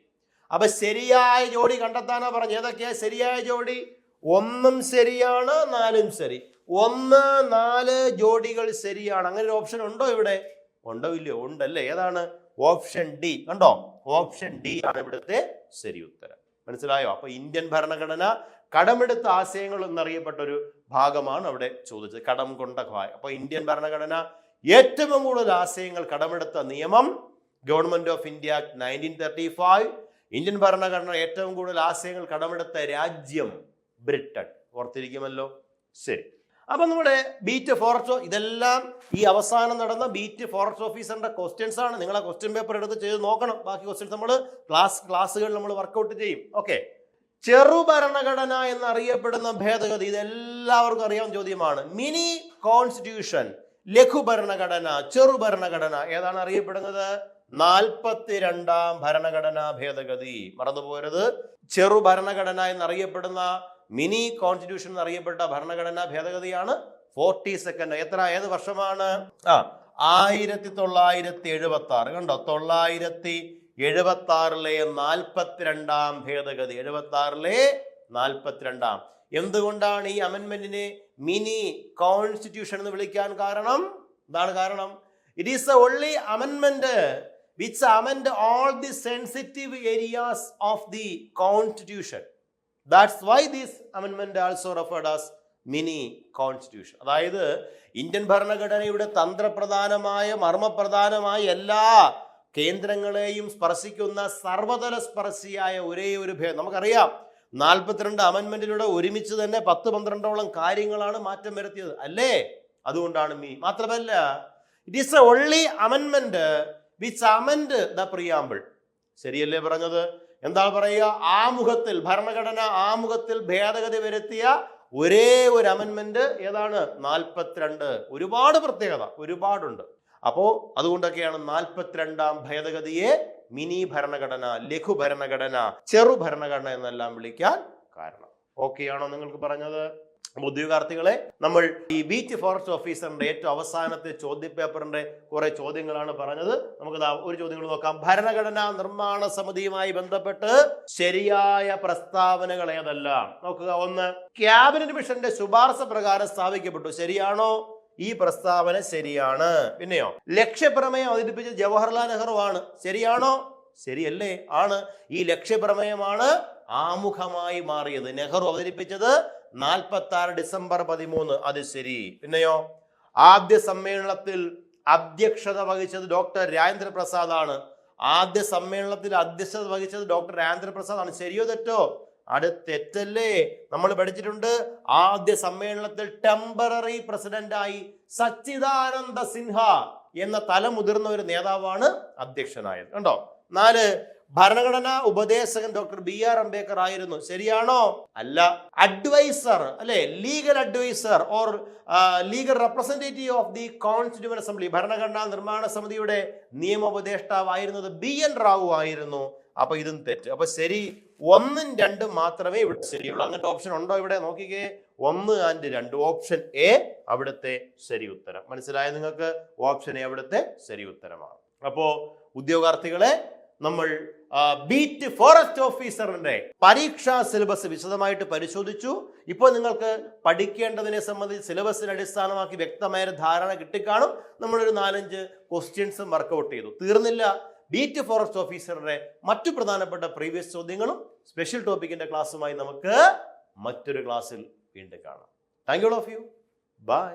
അപ്പൊ ശരിയായ ജോഡി കണ്ടെത്താനാ പറഞ്ഞു. ഏതൊക്കെയാ ശരിയായ ജോഡി? 1 ശരിയാണ്, 4 ശരി. 1, 4 ജോഡികൾ ശരിയാണ്. അങ്ങനെ ഒരു ഓപ്ഷൻ ഉണ്ടോ ഇവിടെ? ഉണ്ടോ ഇല്ലയോ? ഉണ്ടല്ലേ. ഏതാണ്? Option D. കണ്ടോ? ഓപ്ഷൻ ഡി ആണ് ഇവിടുത്തെ ശരി ഉത്തരം. മനസ്സിലായോ? അപ്പൊ ഇന്ത്യൻ ഭരണഘടന കടമെടുത്ത ആശയങ്ങൾ എന്നറിയപ്പെട്ട ഒരു ഭാഗമാണ് അവിടെ ചോദിച്ചത്. കടം കൊണ്ട ഖായ്. അപ്പൊ ഇന്ത്യൻ ഭരണഘടന ഏറ്റവും കൂടുതൽ ആശയങ്ങൾ കടമെടുത്ത നിയമം ഗവൺമെന്റ് ഓഫ് ഇന്ത്യ 1935. ഇന്ത്യൻ ഭരണഘടന ഏറ്റവും കൂടുതൽ ആശയങ്ങൾ കടമെടുത്ത രാജ്യം ബ്രിട്ടൻ. ഓർത്തിരിക്കുമല്ലോ. ശരി. അപ്പൊ നമ്മുടെ ബീറ്റ് ഫോറസ്റ്റ്, ഇതെല്ലാം ഈ അവസാനം നടന്ന ബീറ്റ് ഫോറസ്റ്റ് ഓഫീസറിന്റെ ക്വസ്റ്റ്യൻസ് ആണ്. നിങ്ങളെ ക്വസ്റ്റ്യൻ പേപ്പർ എടുത്ത് ചെയ്ത് നോക്കണം. ബാക്കി ക്വസ്റ്റ്യൻസ് നമ്മൾ ക്ലാസ്സുകളിൽ നമ്മൾ വർക്കൗട്ട് ചെയ്യും. ഓക്കെ. ചെറുഭരണഘടന എന്നറിയപ്പെടുന്ന ഭേദഗതി, ഇതെല്ലാവർക്കും അറിയാവുന്ന ചോദ്യമാണ്. മിനി കോൺസ്റ്റിറ്റ്യൂഷൻ, ലഘുഭരണഘടന, ചെറുഭരണഘടന, ഏതാണ് അറിയപ്പെടുന്നത്? 42ാം ഭരണഘടനാ ഭേദഗതി. മറന്നുപോകരുത്. ചെറുഭരണഘടന എന്നറിയപ്പെടുന്ന, മിനി കോൺസ്റ്റിറ്റ്യൂഷൻ എന്നറിയപ്പെട്ട ഭരണഘടനാ ഭേദഗതിയാണ് 42nd. ഏത് വർഷമാണ്? 1976. കണ്ടോ? 1976ലെ 42ാം ഭേദഗതി. 76ലെ 42ാം. എന്തുകൊണ്ടാണ് ഈ അമെൻമെന്റിനെ മിനി കോൺസ്റ്റിറ്റ്യൂഷൻ എന്ന് വിളിക്കാൻ കാരണം? എന്താണ് കാരണം? ഇറ്റ് ഈസ് ദ ഓൺലി അമെൻമെന്റ് which amend all the sensitive areas of the constitution. That's why this amendment also referred as mini constitution. അതായത് ഇന്ത്യൻ ഭരണഘടനയുടെ തന്ത്രപ്രധാനമായ, മർമ്മപ്രധാനമായ എല്ലാ കേന്ദ്രങ്ങളെയും സ്പർശിക്കുന്ന സർവതല സ്പർശിയായ ഒരേ ഒരു ഭേദം. നമുക്കറിയാം 42 അമെൻമെന്റിലൂടെ ഒരുമിച്ച് തന്നെ 10-12ഓളം കാര്യങ്ങളാണ് മാറ്റം വരുത്തിയത് അല്ലേ? അതുകൊണ്ടാണ് മാത്രമല്ല, ഇറ്റ് ഈസ് ദ ഓൺലി അമെൻമെന്റ് which amend the preamble. ശരിയല്ലേ പറഞ്ഞത്? എന്താ പറയുക? ആമുഖത്തിൽ, ഭരണഘടന ആമുഖത്തിൽ ഭേദഗതി വരുത്തിയ ഒരേ ഒരു അമെൻമെന്റ് ഏതാണ്? 42. ഒരുപാട് പ്രത്യേകത, ഒരുപാടുണ്ട്. അപ്പോ അതുകൊണ്ടൊക്കെയാണ് 42ാം ഭേദഗതിയെ മിനി ഭരണഘടന, ലഘു ഭരണഘടന, ചെറു ഭരണഘടന എന്നെല്ലാം വിളിക്കാൻ കാരണം. ഓക്കെ ആണോ നിങ്ങൾക്ക് പറഞ്ഞത്? ഉദ്യോഗാർത്ഥികളെ, നമ്മൾ ഈ ബീറ്റ് ഫോറസ്റ്റ് ഓഫീസറിന്റെ ഏറ്റവും അവസാനത്തെ ചോദ്യപേപ്പറിന്റെ കുറെ ചോദ്യങ്ങളാണ് പറഞ്ഞത്. നമുക്ക് ഒരു ചോദ്യങ്ങൾ നോക്കാം. ഭരണഘടനാ നിർമ്മാണ സമിതിയുമായി ബന്ധപ്പെട്ട് ശരിയായ പ്രസ്താവനകൾ ഏതെല്ലാം? നോക്കുക. 1, ക്യാബിനറ്റ് മിഷന്റെ ശുപാർശ പ്രകാരം സ്ഥാപിക്കപ്പെട്ടു. ശരിയാണോ? ഈ പ്രസ്താവന ശരിയാണ്. പിന്നെയോ, ലക്ഷ്യപ്രമേയം അവതരിപ്പിച്ച ജവഹർലാൽ നെഹ്റു ആണ്. ശരിയാണോ? ശരിയല്ലേ? ആണ്. ഈ ലക്ഷ്യപ്രമേയമാണ് ആമുഖമായി മാറിയത്. നെഹ്റു അവതരിപ്പിച്ചത് 46 ഡിസംബർ 13. അത് ശരി. പിന്നെയോ, ആദ്യ സമ്മേളനത്തിൽ അധ്യക്ഷത വഹിച്ചത് ഡോക്ടർ രാജേന്ദ്ര പ്രസാദ് ആണ്. ആദ്യ സമ്മേളനത്തിൽ അധ്യക്ഷത വഹിച്ചത് ഡോക്ടർ രാജേന്ദ്ര പ്രസാദ് ആണ്. ശരിയോ തെറ്റോ? അത് തെറ്റല്ലേ? നമ്മൾ പഠിച്ചിട്ടുണ്ട്. ആദ്യ സമ്മേളനത്തിൽ ടെമ്പററി പ്രസിഡന്റായി സച്ചിദാനന്ദ സിൻഹ എന്ന തലമുതിർന്ന ഒരു നേതാവാണ് അധ്യക്ഷനായത്. കണ്ടോ? 4, ഭരണഘടനാ ഉപദേശകൻ ഡോക്ടർ BR അംബേദ്കർ ആയിരുന്നു. ശരിയാണോ? അല്ല. അഡ്വൈസർ അല്ലെ, legal adviser or legal representative of the constituent assembly, ഭരണഘടനാ നിർമ്മാണ സമിതിയുടെ നിയമോപദേഷ്ടാവായിരുന്നത് BN റാവു ആയിരുന്നു. അപ്പൊ ഇതും തെറ്റ്. അപ്പൊ ശരി 1ഉം 2ഉം മാത്രമേ ഇവിടെ ശരിയുള്ളൂ. അങ്ങനത്തെ ഓപ്ഷൻ ഉണ്ടോ ഇവിടെ? നോക്കിക്കേ. 1 and 2. ഓപ്ഷൻ എ അവിടുത്തെ ശരി ഉത്തരം. മനസ്സിലായ നിങ്ങൾക്ക്? ഓപ്ഷൻ എ അവിടുത്തെ ശരി ഉത്തരമാണ്. അപ്പോ ഉദ്യോഗാർത്ഥികളെ, നമ്മൾ ബീറ്റ് ഫോറസ്റ്റ് ഓഫീസറിന്റെ പരീക്ഷാ സിലബസ് വിശദമായിട്ട് പരിശോധിച്ചു. ഇപ്പോൾ നിങ്ങൾക്ക് പഠിക്കേണ്ടതിനെ സംബന്ധിച്ച് സിലബസിനെ അടിസ്ഥാനമാക്കി വ്യക്തമായ ധാരണ കിട്ടിക്കാണും. നമ്മളൊരു 4-5 ക്വസ്റ്റ്യൻസും വർക്കൗട്ട് ചെയ്തു. തീർന്നില്ല. ബീറ്റ് ഫോറസ്റ്റ് ഓഫീസറുടെ മറ്റു പ്രധാനപ്പെട്ട പ്രീവിയസ് ചോദ്യങ്ങളും സ്പെഷ്യൽ ടോപ്പിക്കിന്റെ ക്ലാസ്സുമായി നമുക്ക് മറ്റൊരു ക്ലാസ്സിൽ വീണ്ടും കാണാം. Thank you all of you. By.